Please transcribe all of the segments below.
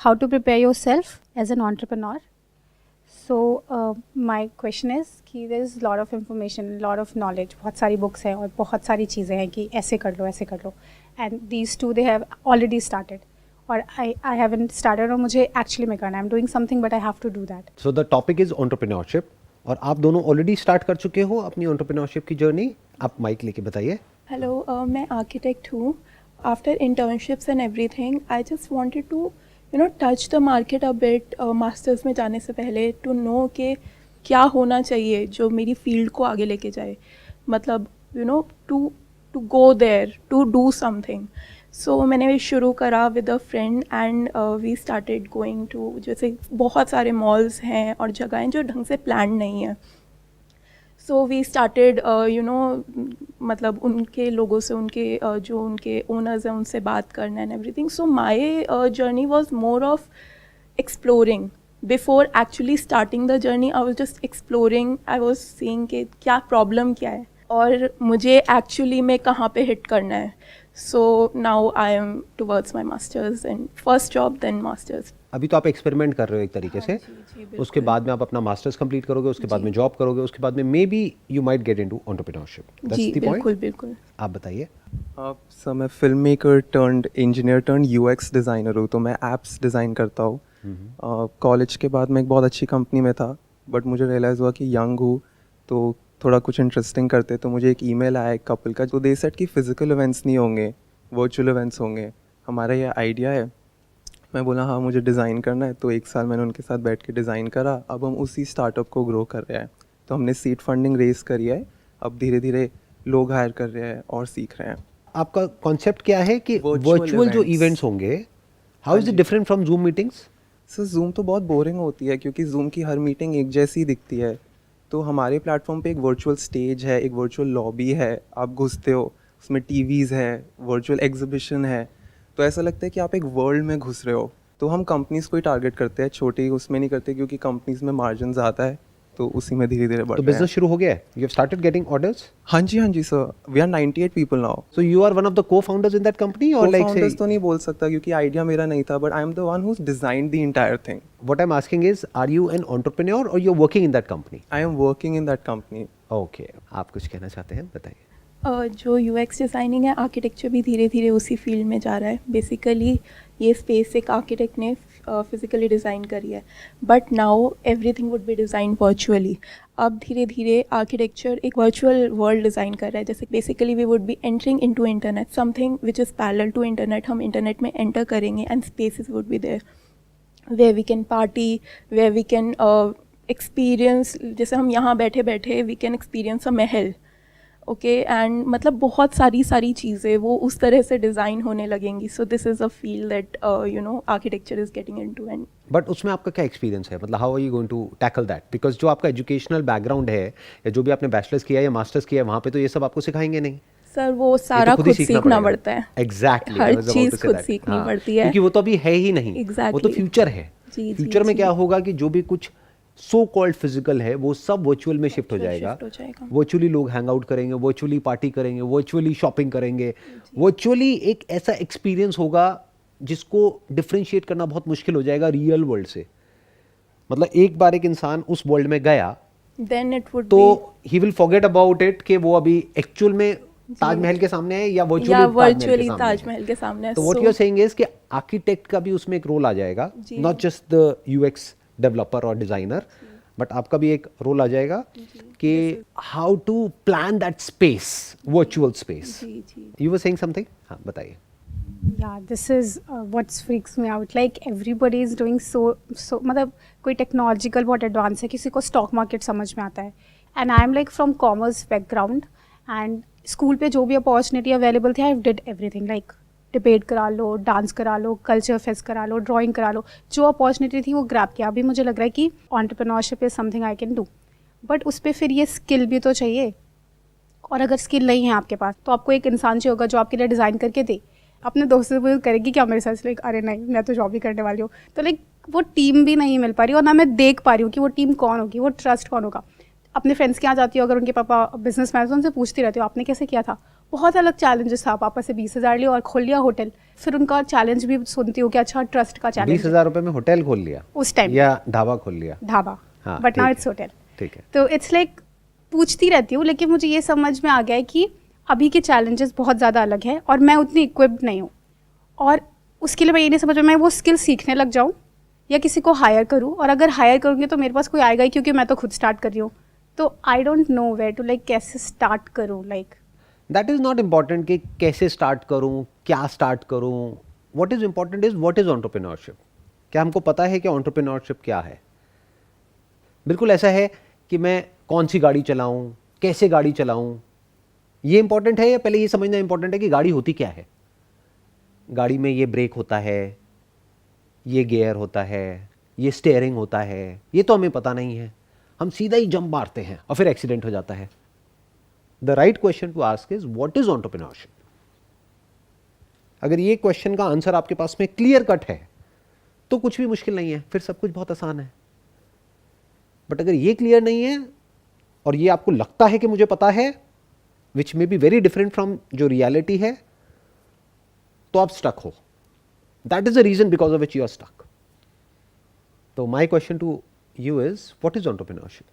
how to prepare yourself as an entrepreneur. So my question is कि there is lot of information, lot of knowledge, बहुत सारी books हैं और बहुत सारी चीज़ें हैं कि ऐसे कर लो, and these two they have already started. और I haven't started और मुझे actually में करना है. I'm doing something but I have to do that. So the topic is entrepreneurship. और आप दोनों ऑलरेडी स्टार्ट कर चुके हो अपनी एंटरप्रेन्योरशिप की जर्नी. आप माइक लेके बताइए. हेलो, मैं आर्किटेक्ट हूँ. After internships and everything I just wanted to touch the market a bit masters में जाने से पहले, टू नो कि क्या होना चाहिए जो मेरी फील्ड को आगे लेके जाए. मतलब to go there, to do something. So मैंने शुरू करा with a friend and we started going to, जैसे बहुत सारे मॉल्स हैं और जगहें जो ढंग से प्लान नहीं है. सो वी स्टार्टेड मतलब उनके लोगों से, उनके जो उनके ओनर्स हैं उनसे बात करना and everything. So my journey was more of exploring. Before actually starting the journey I was just exploring. I was seeing कि क्या प्रॉब्लम क्या है और मुझे एक्चुअली में कहाँ पे हिट करना है. So now I am towards my masters and first job then masters. अभी तो आप एक्सपेरिमेंट कर रहे हो एक तरीके से. उसके बाद में आप अपना मास्टर्स कंप्लीट करोगे, उसके बाद में जॉब करोगे, उसके बाद में maybe you might get into entrepreneurship. जी बिल्कुल बिल्कुल. आप बताइए. सर मैं film maker turned engineer turned UX designer हूँ. तो मैं ऐप्स डिज़ाइन करता हूँ. कॉलेज के बाद मैं एक बहुत अच्छी कंपनी में था, बट मुझे रियलाइज़ हुआ कि यंग हूँ तो थोड़ा कुछ इंटरेस्टिंग करते. तो मुझे एक ईमेल आया एक कपल का, जो दे सेड कि फिजिकल इवेंट्स नहीं होंगे, वर्चुअल इवेंट्स होंगे. हमारा ये आइडिया है. मैं बोला हाँ मुझे डिज़ाइन करना है. तो 1 साल मैंने उनके साथ बैठ के डिज़ाइन करा. अब हम उसी स्टार्टअप को ग्रो कर रहे हैं. तो हमने सीड फंडिंग रेज करी है. अब धीरे धीरे लोग हायर कर रहे हैं और सीख रहे हैं. आपका कॉन्सेप्ट क्या है कि वर्चुअल जो इवेंट्स होंगे, how is it different from zoom meetings? Sir zoom तो बहुत बोरिंग होती है क्योंकि जूम की हर मीटिंग एक जैसी दिखती है. तो हमारे प्लेटफॉर्म पे एक वर्चुअल स्टेज है, एक वर्चुअल लॉबी है. आप घुसते हो, उसमें टीवीज़ है, वर्चुअल एग्जीबिशन है. तो ऐसा लगता है कि आप एक वर्ल्ड में घुस रहे हो. तो हम कंपनीज़ को ही टारगेट करते हैं, छोटी उसमें नहीं करते क्योंकि कंपनीज़ में मार्जिन ज़्यादा है. तो उसी में धीरे धीरे बढ़ तो बिजनेस शुरू हो गया है? You have started getting orders? हाँ जी sir. We are 98 people now. So you are one of the co-founders in that company और लाइक फाउंडर्स तो नहीं बोल सकता क्योंकि आइडिया मेरा नहीं था, but I am the one who designed the entire thing. What I am asking is, are you an entrepreneur और you are working in that company? I am working in that company. Okay, आप कुछ कहना चाहते हैं, बताइए. जो UX designing है, architecture भी धीरे धीरे उसी फील्ड में जा रहा है. बेसिकली ये स्पेस एक आर्किटेक्ट ने फिज़िकली डिज़ाइन करी है, but now everything would be design virtually. अब धीरे धीरे आर्किटेक्चर एक वर्चुअल वर्ल्ड डिज़ाइन कर रहा है. जैसे basically we would be entering into internet, something which is parallel to internet. हम इंटरनेट में एंटर करेंगे and spaces would be there where we can party, where we can experience. जैसे हम यहाँ बैठे बैठे we can experience a Mahal. Okay and मतलब बहुत सारी चीज़ें वो उस तरह से डिज़ाइन होने लगेंगी. So this is a field that architecture is getting into. And but उसमें आपका क्या एक्सपीरियंस है? मतलब how are you going to tackle that? Because जो आपका एजुकेशनल बैकग्राउंड है या जो भी आपने बैचलर्स किया या मास्टर्स किया है, वहाँ पे तो ये सब आपको सिखाएंगे नहीं. सर वो सारा खुद सीखना पड़ता है. एग्जैक्टली, हर चीज़ खुद सीखनी पड़ती है क्योंकि वो तो अभी है ही नहीं. वो तो फ्यूचर है. फ्यूचर में क्या होगा कि जो भी कुछ सो कॉल्ड फिजिकल है वो सब वर्चुअल में शिफ्ट हो जाएगा. वर्चुअली लोग हैंग आउट करेंगे, वर्चुअली पार्टी करेंगे, वर्चुअली शॉपिंग करेंगे. वर्चुअली एक ऐसा एक्सपीरियंस होगा जिसको डिफरेंशिएट करना बहुत मुश्किल हो जाएगा रियल वर्ल्ड से. मतलब एक बार एक इंसान उस वर्ल्ड में गया देन इट वुड तो he will forget about it कि वो अभी एक्चुअल में ताजमहल के सामने है या वर्चुअली ताजमहल के सामने है. तो what you are saying is कि आर्किटेक्ट का भी उसमें एक रोल आ जाएगा, not just the UX developer और डिजाइनर, बट आपका भी एक रोल आ जाएगा कि how to plan that space, virtual space. You were saying something? हाँ बताइए. Yeah, this is what freaks me out. Like everybody is doing so. मतलब कोई टेक्नोलॉजिकल बहुत एडवांस है, किसी को स्टॉक मार्केट समझ में आता है. And I am like from commerce background and school पे जो भी अपॉर्चुनिटी अवेलेबल थी I did everything. Like debate करा लो, डांस करा लो, कल्चर फेस्ट करा लो, ड्राइंग करा लो, जो अपॉर्चुनिटी थी वो ग्रैब किया. अभी मुझे लग रहा है कि entrepreneurship is something I can do, but उस पर फिर ये स्किल भी तो चाहिए. और अगर स्किल नहीं है आपके पास तो आपको एक इंसान चाहिए होगा जो आपके लिए डिज़ाइन करके दे. अपने दोस्तों से करेगी क्या मेरे साथ? लाइक अरे नहीं, मैं तो जॉब ही करने वाली हूँ. तो लाइक वो टीम भी नहीं मिल पा रही और ना मैं देख पा रही हूँ कि वो टीम कौन होगी, वो ट्रस्ट कौन होगा. अपने फ्रेंड्स के यहाँ जाती हूँ, अगर उनके पापा बिजनेस मैन तो उनसे पूछती रहती हूँ आपने कैसे किया था, बहुत अलग चैलेंजेस था, पापा से 20,000 लिए और खोल लिया होटल। फिर उनका चैलेंज भी सुनती हूँ कि अच्छा ट्रस्ट का चैलेंज। 20,000 रुपए में होटल खोल लिया उस टाइम, या ढाबा खोल लिया? ढाबा, हाँ, बट नाउ ठीक इट्स है, होटल। ठीक है। तो इट्स लाइक पूछती रहती हूँ, लेकिन मुझे ये समझ में आ गया है कि अभी के चैलेंजेस बहुत ज़्यादा अलग हैं और मैं उतनी इक्विप्ड नहीं हूँ। और उसके लिए मैं ये नहीं समझ में, मैं वो स्किल सीखने लग जाऊँ या किसी को हायर करूँ, और अगर हायर करूँगी तो मेरे पास कोई आएगा ही, क्योंकि मैं तो खुद स्टार्ट कर रही हूँ। तो I don't know where to, like कैसे स्टार्ट करूँ, like that is not important कि कैसे स्टार्ट करूँ, क्या स्टार्ट करूँ। What is important is what is entrepreneurship. क्या हमको पता है कि एंटरप्रेन्योरशिप क्या है? बिल्कुल ऐसा है कि मैं कौन सी गाड़ी चलाऊँ, कैसे गाड़ी चलाऊँ, ये इंपॉर्टेंट है, या पहले ये समझना इंपॉर्टेंट है कि गाड़ी होती क्या है? गाड़ी में ये ब्रेक होता है, ये गियर होता है, ये स्टीयरिंग होता है, ये तो हमें पता नहीं है। हम सीधा ही जंप मारते हैं और फिर एक्सीडेंट हो जाता है। The right question to ask is what is entrepreneurship. अगर ये क्वेश्चन का आंसर आपके पास में क्लियर कट है तो कुछ भी मुश्किल नहीं है, फिर सब कुछ बहुत आसान है। बट अगर ये क्लियर नहीं है और ये आपको लगता है कि मुझे पता है, which may be very different from जो रियलिटी है, तो आप स्टक हो। That is the reason because of which you are stuck. तो my question to you is what is entrepreneurship?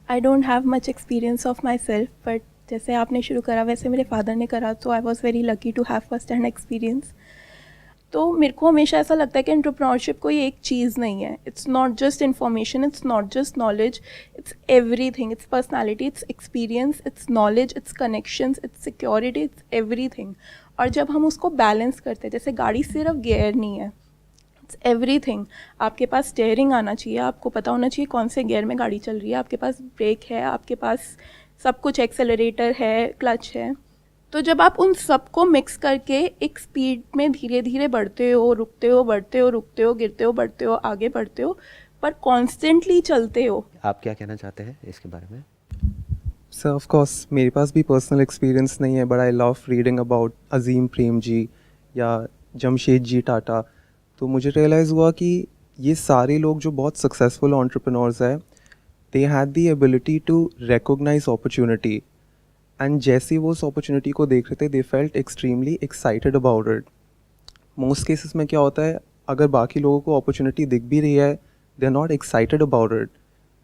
I don't have much experience of myself, but जैसे आपने शुरू करा वैसे मेरे फादर ने करा, तो I was very lucky to have first hand experience. तो मेरे को हमेशा ऐसा लगता है कि एंटरप्रेन्योरशिप कोई एक चीज़ नहीं है। It's not just information, it's not just knowledge, it's everything. It's personality, it's experience, it's knowledge, it's connections, it's security, it's everything. और जब हम उसको बैलेंस करते हैं, जैसे गाड़ी सिर्फ गियर नहीं है, एवरीथिंग। आपके पास स्टीयरिंग आना चाहिए, आपको पता होना चाहिए कौन से गियर में गाड़ी चल रही है, आपके पास ब्रेक है, आपके पास सब कुछ, एक्सेलरेटर है, क्लच है। तो जब आप उन सबको मिक्स करके एक स्पीड में धीरे धीरे बढ़ते हो, रुकते हो, बढ़ते हो, रुकते हो, गिरते हो, बढ़ते हो, आगे बढ़ते हो, पर कॉन्स्टेंटली चलते हो। आप क्या कहना चाहते हैं इसके बारे में? सर ऑफ कोर्स मेरे पास भी पर्सनल एक्सपीरियंस नहीं है, but I love reading about Azim Premji या जमशेद जी टाटा। तो मुझे रियलाइज़ हुआ कि ये सारे लोग जो बहुत सक्सेसफुल एंटरप्रेन्योर्स हैं, they had the ability to recognise opportunity, and जैसे वो उस अपॉर्चुनिटी को देख रहे थे, they felt extremely excited about it. Most cases में क्या होता है, अगर बाकी लोगों को अपॉर्चुनिटी दिख भी रही है, they are not excited about it,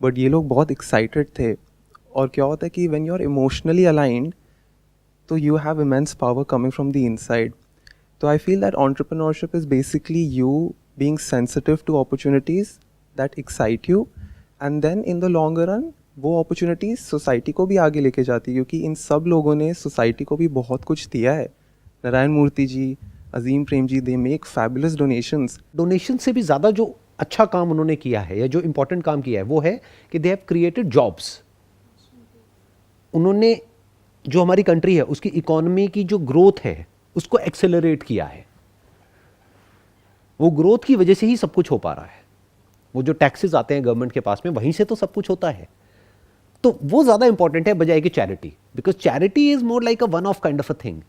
but ये लोग बहुत एक्साइटेड थे। और क्या होता है कि when you are emotionally aligned, तो you have immense power coming from the inside. So I feel that entrepreneurship is basically you being sensitive to opportunities that excite you, and then in the longer run वो opportunities society को भी आगे लेके जाती है, क्योंकि इन सब लोगों ने society को भी बहुत कुछ दिया है। नारायण मूर्ति जी, अजीम Prem ji, they make fabulous donations। Donation से भी ज़्यादा जो अच्छा काम उन्होंने किया है या जो इम्पोर्टेंट काम किया है वो है कि दे हैव क्रिएटेड जॉब्स। उन्होंने जो हमारी कंट्री है उसकी इकोनॉमी की जो ग्रोथ है उसको एक्सेलरेट किया है। वो ग्रोथ की वजह से ही सब कुछ हो पा रहा है। वो जो टैक्सेस आते हैं गवर्नमेंट के पास में, वहीं से तो सब कुछ होता है। तो वो ज़्यादा इंपॉर्टेंट है बजाय कि charity, because charity is more like a one of kind of a thing.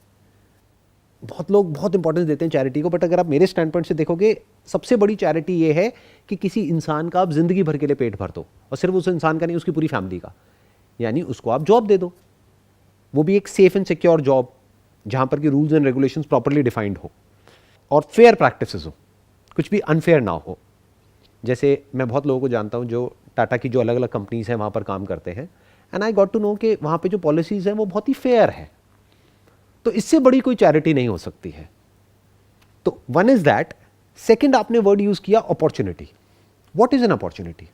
बहुत लोग बहुत इंपॉर्टेंस देते हैं चैरिटी को, बट अगर आप मेरे स्टैंड पॉइंट से देखोगे, सबसे बड़ी चैरिटी ये है कि किसी इंसान का आप जिंदगी भर के लिए पेट भर दो, और सिर्फ उस इंसान का नहीं, उसकी पूरी फैमिली का। यानी उसको आप जॉब दे दो, वो भी एक सेफ एंड सिक्योर जॉब जहाँ पर कि rules and regulations properly defined हो और फेयर प्रैक्टिसेस हो, कुछ भी अनफेयर ना हो। जैसे मैं बहुत लोगों को जानता हूँ जो टाटा की जो अलग अलग कंपनीज हैं वहाँ पर काम करते हैं, and I got to know कि वहाँ पे जो पॉलिसीज़ हैं वो बहुत ही फेयर है। तो इससे बड़ी कोई चैरिटी नहीं हो सकती है। तो वन इज़ दैट। सेकेंड, आपने वर्ड यूज़ किया opportunity. What is an opportunity?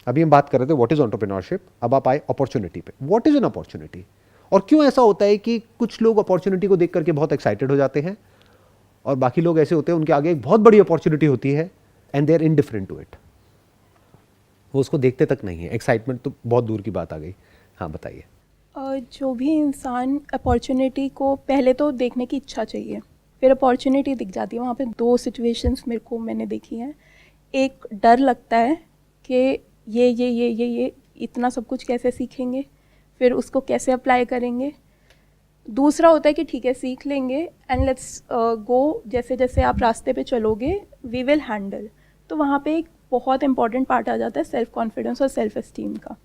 अभी हम बात कर रहे थे व्हाट इज़ एंटरप्रेन्योरशिप, अब आप आए अपॉर्चुनिटी पे। What is an opportunity? और क्यों ऐसा होता है कि कुछ लोग अपॉर्चुनिटी को देख करके बहुत एक्साइटेड हो जाते हैं और बाकी लोग ऐसे होते हैं उनके आगे एक बहुत बड़ी अपॉर्चुनिटी होती है and they are indifferent to it, वो उसको देखते तक नहीं है। एक्साइटमेंट तो बहुत दूर की बात आ गई। हाँ बताइए। जो भी इंसान अपॉर्चुनिटी को पहले तो देखने की इच्छा चाहिए, फिर अपॉर्चुनिटी दिख जाती है। वहाँ पे दो सिचुएशंस मैंने देखी हैं। एक डर लगता है कि ये इतना सब कुछ कैसे सीखेंगे, फिर उसको कैसे अप्लाई करेंगे। दूसरा होता है कि ठीक है सीख लेंगे एंड लेट्स गो, जैसे जैसे आप रास्ते पे चलोगे वी विल हैंडल। तो वहाँ पे एक बहुत इंपॉर्टेंट पार्ट आ जाता है सेल्फ कॉन्फिडेंस और सेल्फ एस्टीम का।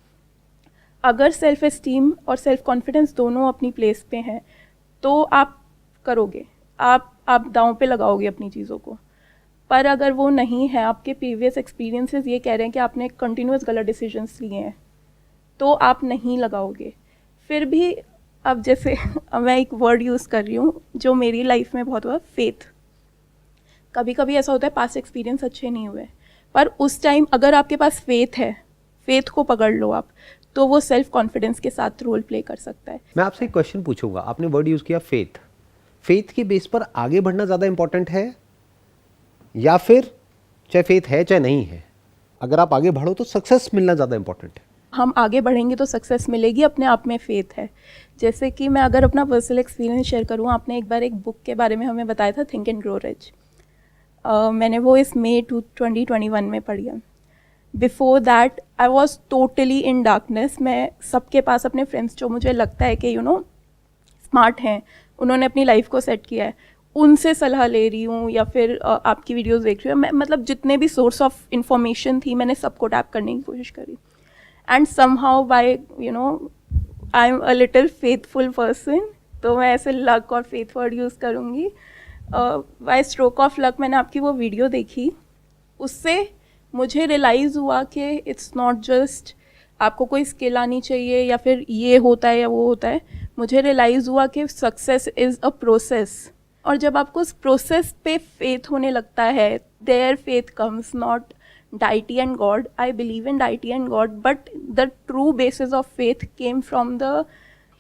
अगर सेल्फ एस्टीम और सेल्फ कॉन्फिडेंस दोनों अपनी प्लेस पे हैं तो आप करोगे, आप दांव पे लगाओगे अपनी चीज़ों को। पर अगर वो नहीं है, आपके प्रीवियस एक्सपीरियंसेस ये कह रहे हैं कि आपने कंटिन्यूस गलत डिसीजंस लिए हैं, तो आप नहीं लगाओगे। फिर भी अब जैसे मैं एक वर्ड यूज़ कर रही हूँ जो मेरी लाइफ में बहुत हुआ, फेथ। कभी कभी ऐसा होता है पास्ट एक्सपीरियंस अच्छे नहीं हुए, पर उस टाइम अगर आपके पास फेथ है, फेथ को पकड़ लो आप, तो वो सेल्फ कॉन्फिडेंस के साथ रोल प्ले कर सकता है। मैं आपसे एक क्वेश्चन पूछूंगा, आपने वर्ड यूज़ किया फेथ। फेथ के बेस पर आगे बढ़ना ज़्यादा इंपॉर्टेंट है, या फिर चाहे फेथ है चाहे नहीं है, अगर आप आगे बढ़ो तो सक्सेस मिलना ज़्यादा इंपॉर्टेंट है? हम आगे बढ़ेंगे तो सक्सेस मिलेगी, अपने आप में फेथ है। जैसे कि मैं अगर अपना पर्सनल एक्सपीरियंस शेयर करूँ, आपने एक बार एक बुक के बारे में हमें बताया था, थिंक एंड ग्रो रिच। मैंने वो इस मई 2021 में पढ़ी है। Before that I was totally in darkness. मैं सबके पास, अपने फ्रेंड्स जो मुझे लगता है कि स्मार्ट हैं, उन्होंने अपनी लाइफ को सेट किया है, उनसे सलाह ले रही हूँ, या फिर आपकी वीडियोस देख रही हूँ। मैं मतलब जितने भी सोर्स ऑफ इंफॉर्मेशन थी, मैंने सबको टैप करने की कोशिश करी। And somehow by I am a little faithful person, तो मैं ऐसे लक और फेथ वर्ड यूज़ करूँगी। बाय स्ट्रोक ऑफ लक मैंने आपकी वो वीडियो देखी, उससे मुझे रियलाइज़ हुआ कि इट्स नॉट जस्ट आपको कोई स्किल आनी चाहिए या फिर ये होता है या वो होता है। मुझे रियलाइज़ हुआ कि सक्सेस इज़ अ प्रोसेस, और जब आपको उस प्रोसेस पे फेथ होने लगता है, their faith comes, not deity and God. I believe in deity and God, but the true basis of faith came from the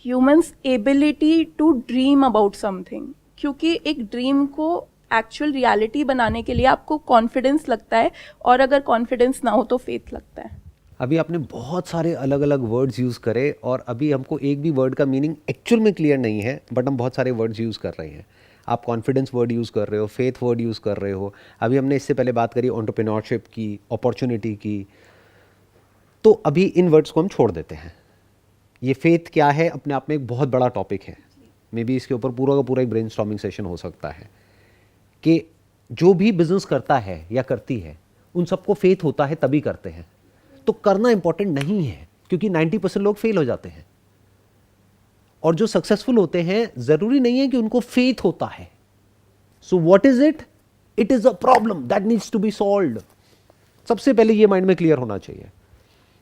human's ability to dream about something. क्योंकि एक ड्रीम को actual reality बनाने के लिए आपको confidence लगता है, और अगर कॉन्फिडेंस ना हो तो फेथ लगता है। अभी आपने बहुत सारे अलग अलग वर्ड्स यूज़ करे, और अभी हमको एक भी वर्ड का मीनिंग एक्चुअल में क्लियर नहीं है, बट हम बहुत सारे वर्ड्स यूज़ कर रहे हैं। आप कॉन्फिडेंस वर्ड यूज़ कर रहे हो, फेथ वर्ड यूज़ कर रहे हो, अभी हमने इससे पहले बात करी एंटरप्रेन्योरशिप की, अपॉर्चुनिटी की। तो अभी इन वर्ड्स को हम छोड़ देते हैं। ये फेथ क्या है अपने आप में एक बहुत बड़ा टॉपिक है, मे बी इसके ऊपर पूरा का पूरा एक ब्रेनस्टॉर्मिंग सेशन हो सकता है कि जो भी बिजनेस करता है या करती है, उन सबको फेथ होता है तभी करते हैं। तो करना इंपॉर्टेंट नहीं है, क्योंकि 90% लोग फेल हो जाते हैं, और जो सक्सेसफुल होते हैं जरूरी नहीं है कि उनको फेथ होता है। So what is it? It is a problem that needs to be solved. सबसे पहले ये माइंड में क्लियर होना चाहिए।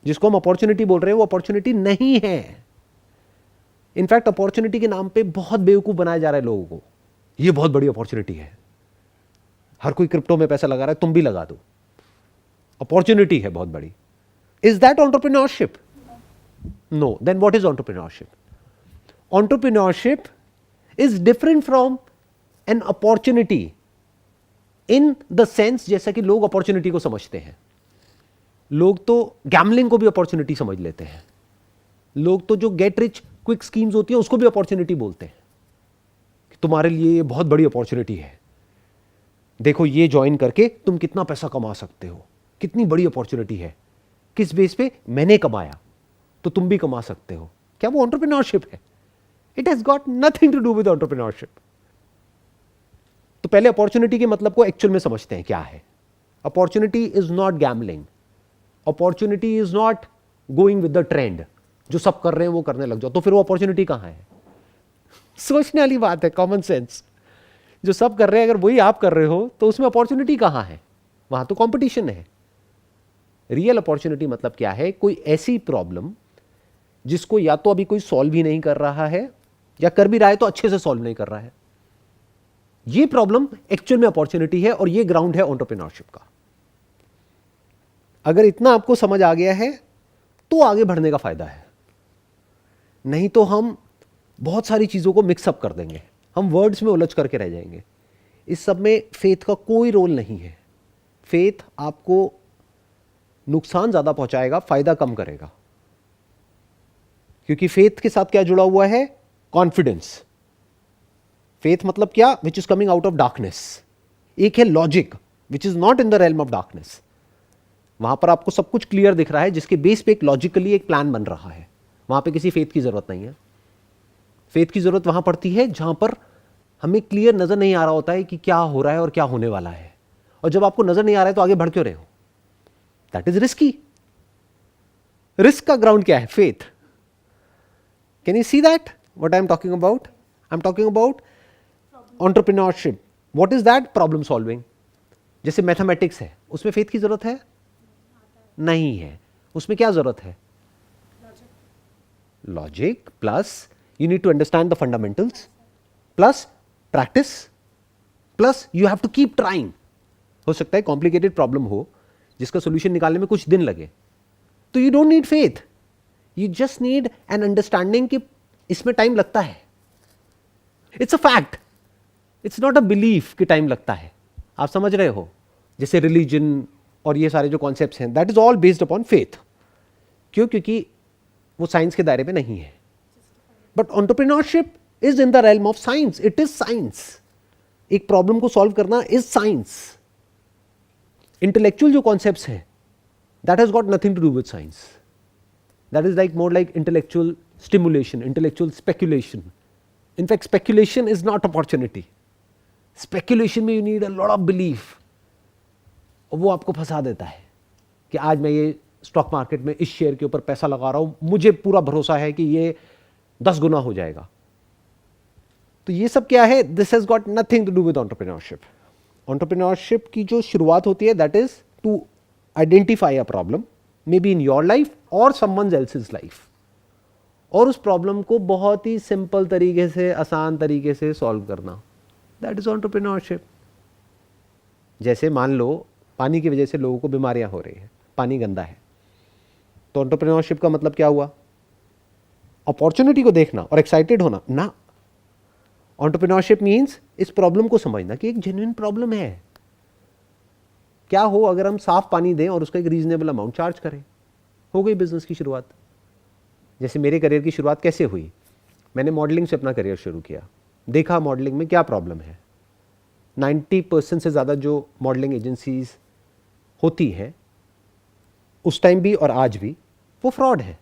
जिसको हम अपॉर्चुनिटी बोल रहे हैं वो अपॉर्चुनिटी नहीं है। इनफैक्ट अपॉर्चुनिटी के नाम पे बहुत बेवकूफ बनाया जा रहा है लोगों को। ये बहुत बड़ी अपॉर्चुनिटी है, हर कोई क्रिप्टो में पैसा लगा रहा है, तुम भी लगा दो, अपॉर्चुनिटी है बहुत बड़ी। Is that entrepreneurship? No. Then what is entrepreneurship? Entrepreneurship is different from an opportunity in the sense, जैसा कि लोग अपॉर्चुनिटी को समझते हैं। लोग तो गैम्बलिंग को भी अपॉर्चुनिटी समझ लेते हैं। लोग तो जो गेट रिच क्विक स्कीम्स होती है उसको भी अपॉर्चुनिटी बोलते हैं कि तुम्हारे लिए ये बहुत बड़ी अपॉर्चुनिटी है, देखो ये ज्वाइन करके तुम कितना पैसा कमा सकते हो, कितनी बड़ी अपॉर्चुनिटी है। किस बेस पे? मैंने कमाया तो तुम भी कमा सकते हो। क्या वो एंटरप्रेन्योरशिप है? It has got nothing to do with entrepreneurship. तो पहले अपॉर्चुनिटी के मतलब को एक्चुअल में समझते हैं क्या है। Opportunity is not gambling, opportunity is not going with the trend. जो सब कर रहे हैं वो करने लग जाओ, तो फिर वो अपॉर्चुनिटी कहां है? सोचने वाली बात है, कॉमन सेंस। जो सब कर रहे हैं अगर वही आप कर रहे हो तो उसमें अपॉर्चुनिटी कहां है? वहां तो कंपटीशन है। रियल अपॉर्चुनिटी मतलब क्या है? कोई ऐसी प्रॉब्लम जिसको या तो अभी कोई सॉल्व ही नहीं कर रहा है, या कर भी रहा है तो अच्छे से सॉल्व नहीं कर रहा है। ये प्रॉब्लम एक्चुअल में अपॉर्चुनिटी है, और ये ग्राउंड है एंटरप्रेन्योरशिप का। अगर इतना आपको समझ आ गया है तो आगे बढ़ने का फायदा है, नहीं तो हम बहुत सारी चीजों को मिक्सअप कर देंगे, हम वर्ड्स में उलझ करके रह जाएंगे। इस सब में फेथ का कोई रोल नहीं है। फेथ आपको नुकसान ज्यादा पहुंचाएगा, फायदा कम करेगा। क्योंकि फेथ के साथ क्या जुड़ा हुआ है? कॉन्फिडेंस। फेथ मतलब क्या? Which is coming out of darkness. एक है logic which is not in the realm of darkness. वहां पर आपको सब कुछ क्लियर दिख रहा है, जिसके बेस पे एक लॉजिकली एक प्लान बन रहा है। वहां पे किसी फेथ की जरूरत नहीं है। फेथ की जरूरत वहां पड़ती है जहां पर हमें क्लियर नजर नहीं आ रहा होता है कि क्या हो रहा है और क्या होने वाला है। और जब आपको नजर नहीं आ रहा है तो आगे बढ़ क्यों रहे हो? That is risky. रिस्क का ग्राउंड क्या है? Faith. Can you see that? What I am talking about? I am talking about entrepreneurship. What is that? Problem solving. जैसे मैथमेटिक्स है, उसमें फेथ की जरूरत है? नहीं है. उसमें क्या जरूरत है? Logic plus you need to understand the fundamentals plus practice plus you have to keep trying. हो सकता है कॉम्प्लिकेटेड प्रॉब्लम हो जिसका सोल्यूशन निकालने में कुछ दिन लगे, तो you don't need faith, you just need an understanding कि इसमें टाइम लगता है. It's a fact, it's not a belief कि टाइम लगता है. आप समझ रहे हो? जैसे रिलीजन और ये सारे जो कॉन्सेप्ट्स हैं, that is all based upon faith. क्यों? क्योंकि वो साइंस के दायरे में नहीं है. But entrepreneurship is in the realm of science. It is science. एक प्रॉब्लम को सॉल्व करना इज साइंस. इंटेलेक्चुअल जो कॉन्सेप्ट्स हैं, that has got nothing to do with science. That is like more like intellectual stimulation, intellectual speculation. In fact, speculation is not opportunity. Speculation में you need a lot of belief. और वो आपको फंसा देता है कि आज मैं ये स्टॉक मार्केट में इस शेयर के ऊपर पैसा लगा रहा हूँ, मुझे पूरा भरोसा है कि ये 10 गुना हो जाएगा. तो ये सब क्या है? This has got nothing to do with entrepreneurship. Entrepreneurship की जो शुरुआत होती है, that is to identify a problem, maybe in your life और समवन एल्सेस लाइफ, और उस प्रॉब्लम को बहुत ही सिंपल तरीके से, आसान तरीके से सॉल्व करना. That is entrepreneurship. जैसे मान लो पानी की वजह से लोगों को बीमारियां हो रही हैं, पानी गंदा है, तो एंटरप्रेन्योरशिप का मतलब क्या हुआ? अपॉर्चुनिटी को देखना और एक्साइटेड होना ना. एंटरप्रेन्योरशिप मीन्स इस प्रॉब्लम को समझना कि एक जेन्युइन प्रॉब्लम है. क्या हो अगर हम साफ पानी दें और उसका एक रीजनेबल अमाउंट चार्ज करें? हो गई बिजनेस की शुरुआत. जैसे मेरे करियर की शुरुआत कैसे हुई? मैंने मॉडलिंग से अपना करियर शुरू किया. देखा मॉडलिंग में क्या प्रॉब्लम है. 90% से ज़्यादा जो मॉडलिंग एजेंसीज होती हैं उस टाइम भी और आज भी, वो फ्रॉड है,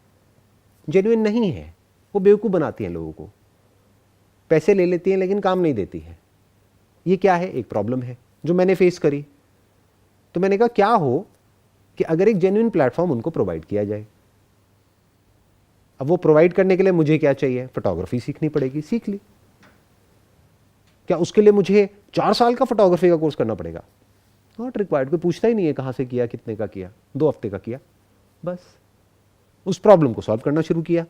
जेन्युइन नहीं है. वो बेवकूफ़ बनाती हैं लोगों को, पैसे ले लेती हैं लेकिन काम नहीं देती है. ये क्या है? एक प्रॉब्लम है जो मैंने फेस करी. तो मैंने कहा क्या हो कि अगर एक जेन्युइन प्लेटफॉर्म उनको प्रोवाइड किया जाए. अब वो प्रोवाइड करने के लिए मुझे क्या चाहिए? फोटोग्राफी सीखनी पड़ेगी. सीख ली. क्या उसके लिए मुझे 4 साल का फोटोग्राफी का कोर्स करना पड़ेगा? Not required. कोई पूछता ही नहीं है कहाँ से किया, कितने का किया, 2 हफ्ते का किया, बस. उस प्रॉब्लम को सॉल्व करना शुरू किया.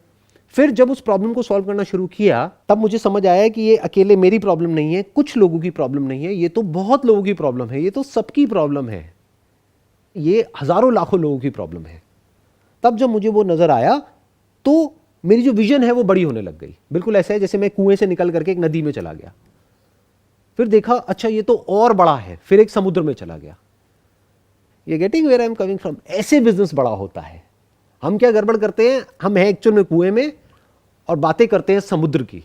फिर जब उस प्रॉब्लम को सॉल्व करना शुरू किया, तब मुझे समझ आया कि ये अकेले मेरी प्रॉब्लम नहीं है, कुछ लोगों की प्रॉब्लम नहीं है, ये तो बहुत लोगों की प्रॉब्लम है, ये तो सबकी प्रॉब्लम है, ये हजारों लाखों लोगों की प्रॉब्लम है. तब जब मुझे वो नजर आया तो मेरी जो विजन है वो बड़ी होने लग गई. बिल्कुल ऐसा है जैसे मैं कुएं से निकल करके एक नदी में चला गया, फिर देखा अच्छा ये तो और बड़ा है, फिर एक समुद्र में चला गया. ये getting where I am coming from. ऐसे बिजनेस बड़ा होता है. हम क्या गड़बड़ करते हैं? हम हैं एक्चुअल में कुएं में और बातें करते हैं समुद्र की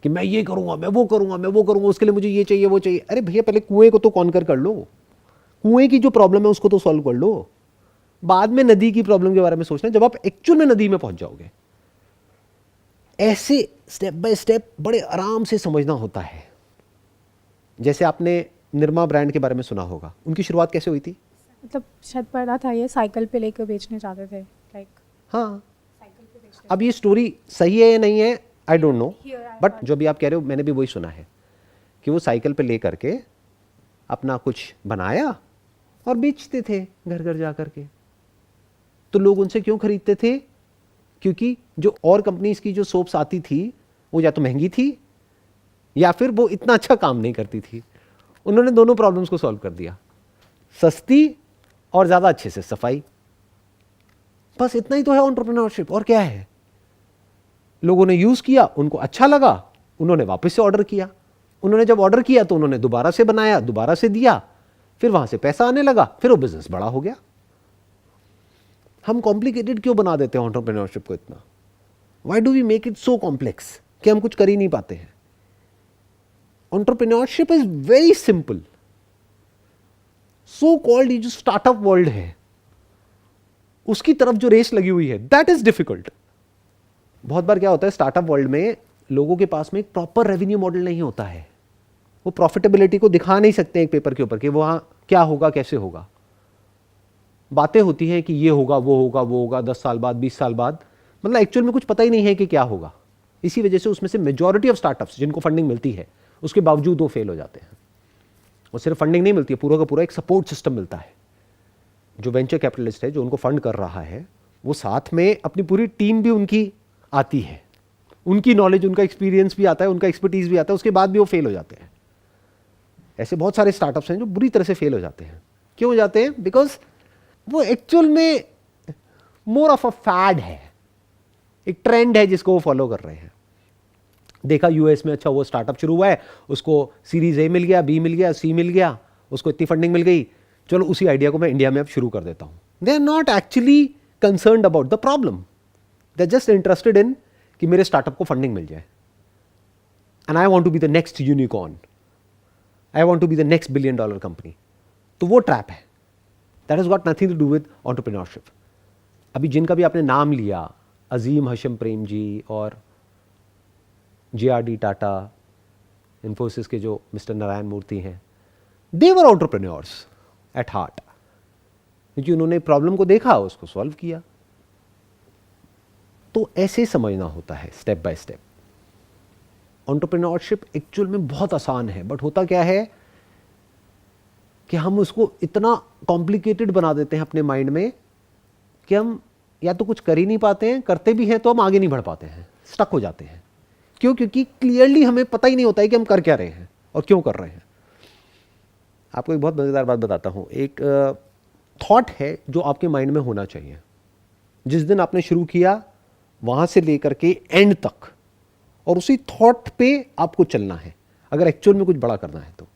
कि मैं ये करूंगा, मैं वो करूंगा, मैं वो करूंगा, उसके लिए मुझे ये चाहिए, वो चाहिए. अरे भैया पहले कुएं को तो कॉन्कर कर लो. कुएं की जो प्रॉब्लम है उसको तो सॉल्व कर लो. बाद में नदी की प्रॉब्लम के बारे में सोचना जब आप एक्चुअल में नदी में पहुंच जाओगे. ऐसे स्टेप बाय स्टेप बड़े आराम से समझना होता है. जैसे आपने निरमा ब्रांड के बारे में सुना होगा. उनकी शुरुआत कैसे हुई थी? मतलब शायद पढ़ा था ये साइकिल पे लेकर बेचने जाते थे, लाइक. हाँ, अब ये स्टोरी सही है या नहीं है आई डोंट नो, बट जो भी आप कह रहे हो मैंने भी वही सुना है कि वो साइकिल पे ले करके अपना कुछ बनाया और बेचते थे घर घर जा करके. तो लोग उनसे क्यों खरीदते थे? क्योंकि जो और कंपनीज की जो सोप्स आती थी वो या तो महंगी थी या फिर वो इतना अच्छा काम नहीं करती थी. उन्होंने दोनों प्रॉब्लम्स को सॉल्व कर दिया. सस्ती और ज़्यादा अच्छे से सफाई. बस इतना ही तो है एंटरप्रेन्योरशिप. और क्या है? लोगों ने यूज़ किया, उनको अच्छा लगा, उन्होंने वापस से ऑर्डर किया. उन्होंने जब ऑर्डर किया तो उन्होंने दोबारा से बनाया, दोबारा से दिया, फिर वहाँ से पैसा आने लगा, फिर वो बिजनेस बड़ा हो गया. हम कॉम्प्लिकेटेड क्यों बना देते हैं एंटरप्रेन्योरशिप को इतना? Why do we make it so complex कि हम कुछ कर ही नहीं पाते हैं? Entrepreneurship is very simple. So called ये जो स्टार्टअप वर्ल्ड है उसकी तरफ जो रेस लगी हुई है, दैट इज डिफिकल्ट. बहुत बार क्या होता है स्टार्टअप वर्ल्ड में, लोगों के पास में एक प्रॉपर रेवेन्यू मॉडल नहीं होता है. वो प्रॉफिटेबिलिटी को दिखा नहीं सकते एक पेपर के ऊपर कि वहां क्या होगा, कैसे होगा. बातें होती हैं कि ये होगा, वो होगा, वो होगा 10 साल बाद, 20 साल बाद, मतलब एक्चुअल में कुछ पता ही नहीं है कि क्या होगा. इसी वजह से उसमें से मेजॉरिटी ऑफ स्टार्टअप्स जिनको फंडिंग मिलती है उसके बावजूद वो फेल हो जाते हैं। और सिर्फ फंडिंग नहीं मिलती है, पूरा का पूरा एक सपोर्ट सिस्टम मिलता है। जो वेंचर कैपिटलिस्ट है जो उनको फंड कर रहा है वो साथ में अपनी पूरी टीम भी उनकी आती है, उनकी नॉलेज, उनका एक्सपीरियंस भी आता है, उनका एक्सपर्टीज भी आता है, उसके बाद भी वो फेल हो जाते हैं। ऐसे बहुत सारे स्टार्टअप्स हैं जो बुरी तरह से फेल हो जाते हैं। क्यों हो जाते हैं? बिकॉज वो एक्चुअल में मोर ऑफ अ फैड है, एक ट्रेंड है जिसको वो फॉलो कर रहे हैं। देखा यूएस में, अच्छा वो स्टार्टअप शुरू हुआ है, उसको सीरीज ए मिल गया, बी मिल गया, सी मिल गया, उसको इतनी फंडिंग मिल गई, चलो उसी आइडिया को मैं इंडिया में अब शुरू कर देता हूं। They are not actually concerned about the problem, they are just interested in कि मेरे स्टार्टअप को फंडिंग मिल जाए, and I want to be the next unicorn, I want to be the next $1 billion company. तो वो trap है, that has got nothing to do with entrepreneurship. अभी जिनका भी आपने नाम लिया, अजीम हशम प्रेम जी और JRD टाटा, इन्फोसिस के जो मिस्टर नारायण मूर्ति हैं, दे वर एंटरप्रेन्योर्स एट हार्ट, क्योंकि उन्होंने प्रॉब्लम को देखा, उसको सॉल्व किया। तो ऐसे समझना होता है step by step. Entrepreneurship actual में बहुत आसान है, बट होता क्या है कि हम उसको इतना कॉम्प्लिकेटेड बना देते हैं अपने माइंड में कि हम या तो कुछ कर ही नहीं पाते हैं, करते भी हैं तो हम आगे नहीं बढ़ पाते हैं, स्टक हो जाते हैं। क्यों? क्योंकि क्लियरली हमें पता ही नहीं होता है कि हम कर क्या रहे हैं और क्यों कर रहे हैं। आपको एक बहुत मज़ेदार बात बताता हूँ। एक थॉट है जो आपके माइंड में होना चाहिए, जिस दिन आपने शुरू किया वहाँ से लेकर के एंड तक, और उसी थॉट पे आपको चलना है अगर एक्चुअल में कुछ बड़ा करना है तो।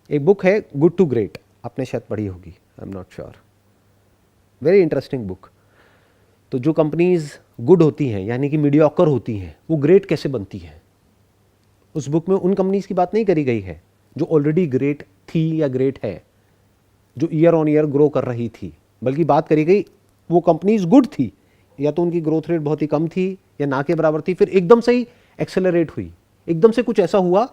एक बुक है गुड टू ग्रेट, आपने शायद पढ़ी होगी, I am not sure, very interesting book. तो जो कंपनीज गुड होती हैं यानी कि मीडियोकर होती हैं, वो ग्रेट कैसे बनती हैं, उस बुक में उन कंपनीज की बात नहीं करी गई है जो ऑलरेडी ग्रेट थी या ग्रेट है, जो ईयर ऑन ईयर ग्रो कर रही थी, बल्कि बात करी गई वो कंपनीज गुड थी, या तो उनकी ग्रोथ रेट बहुत ही कम थी या ना के बराबर थी, फिर एकदम से ही एक्सेलरेट हुई, एकदम से कुछ ऐसा हुआ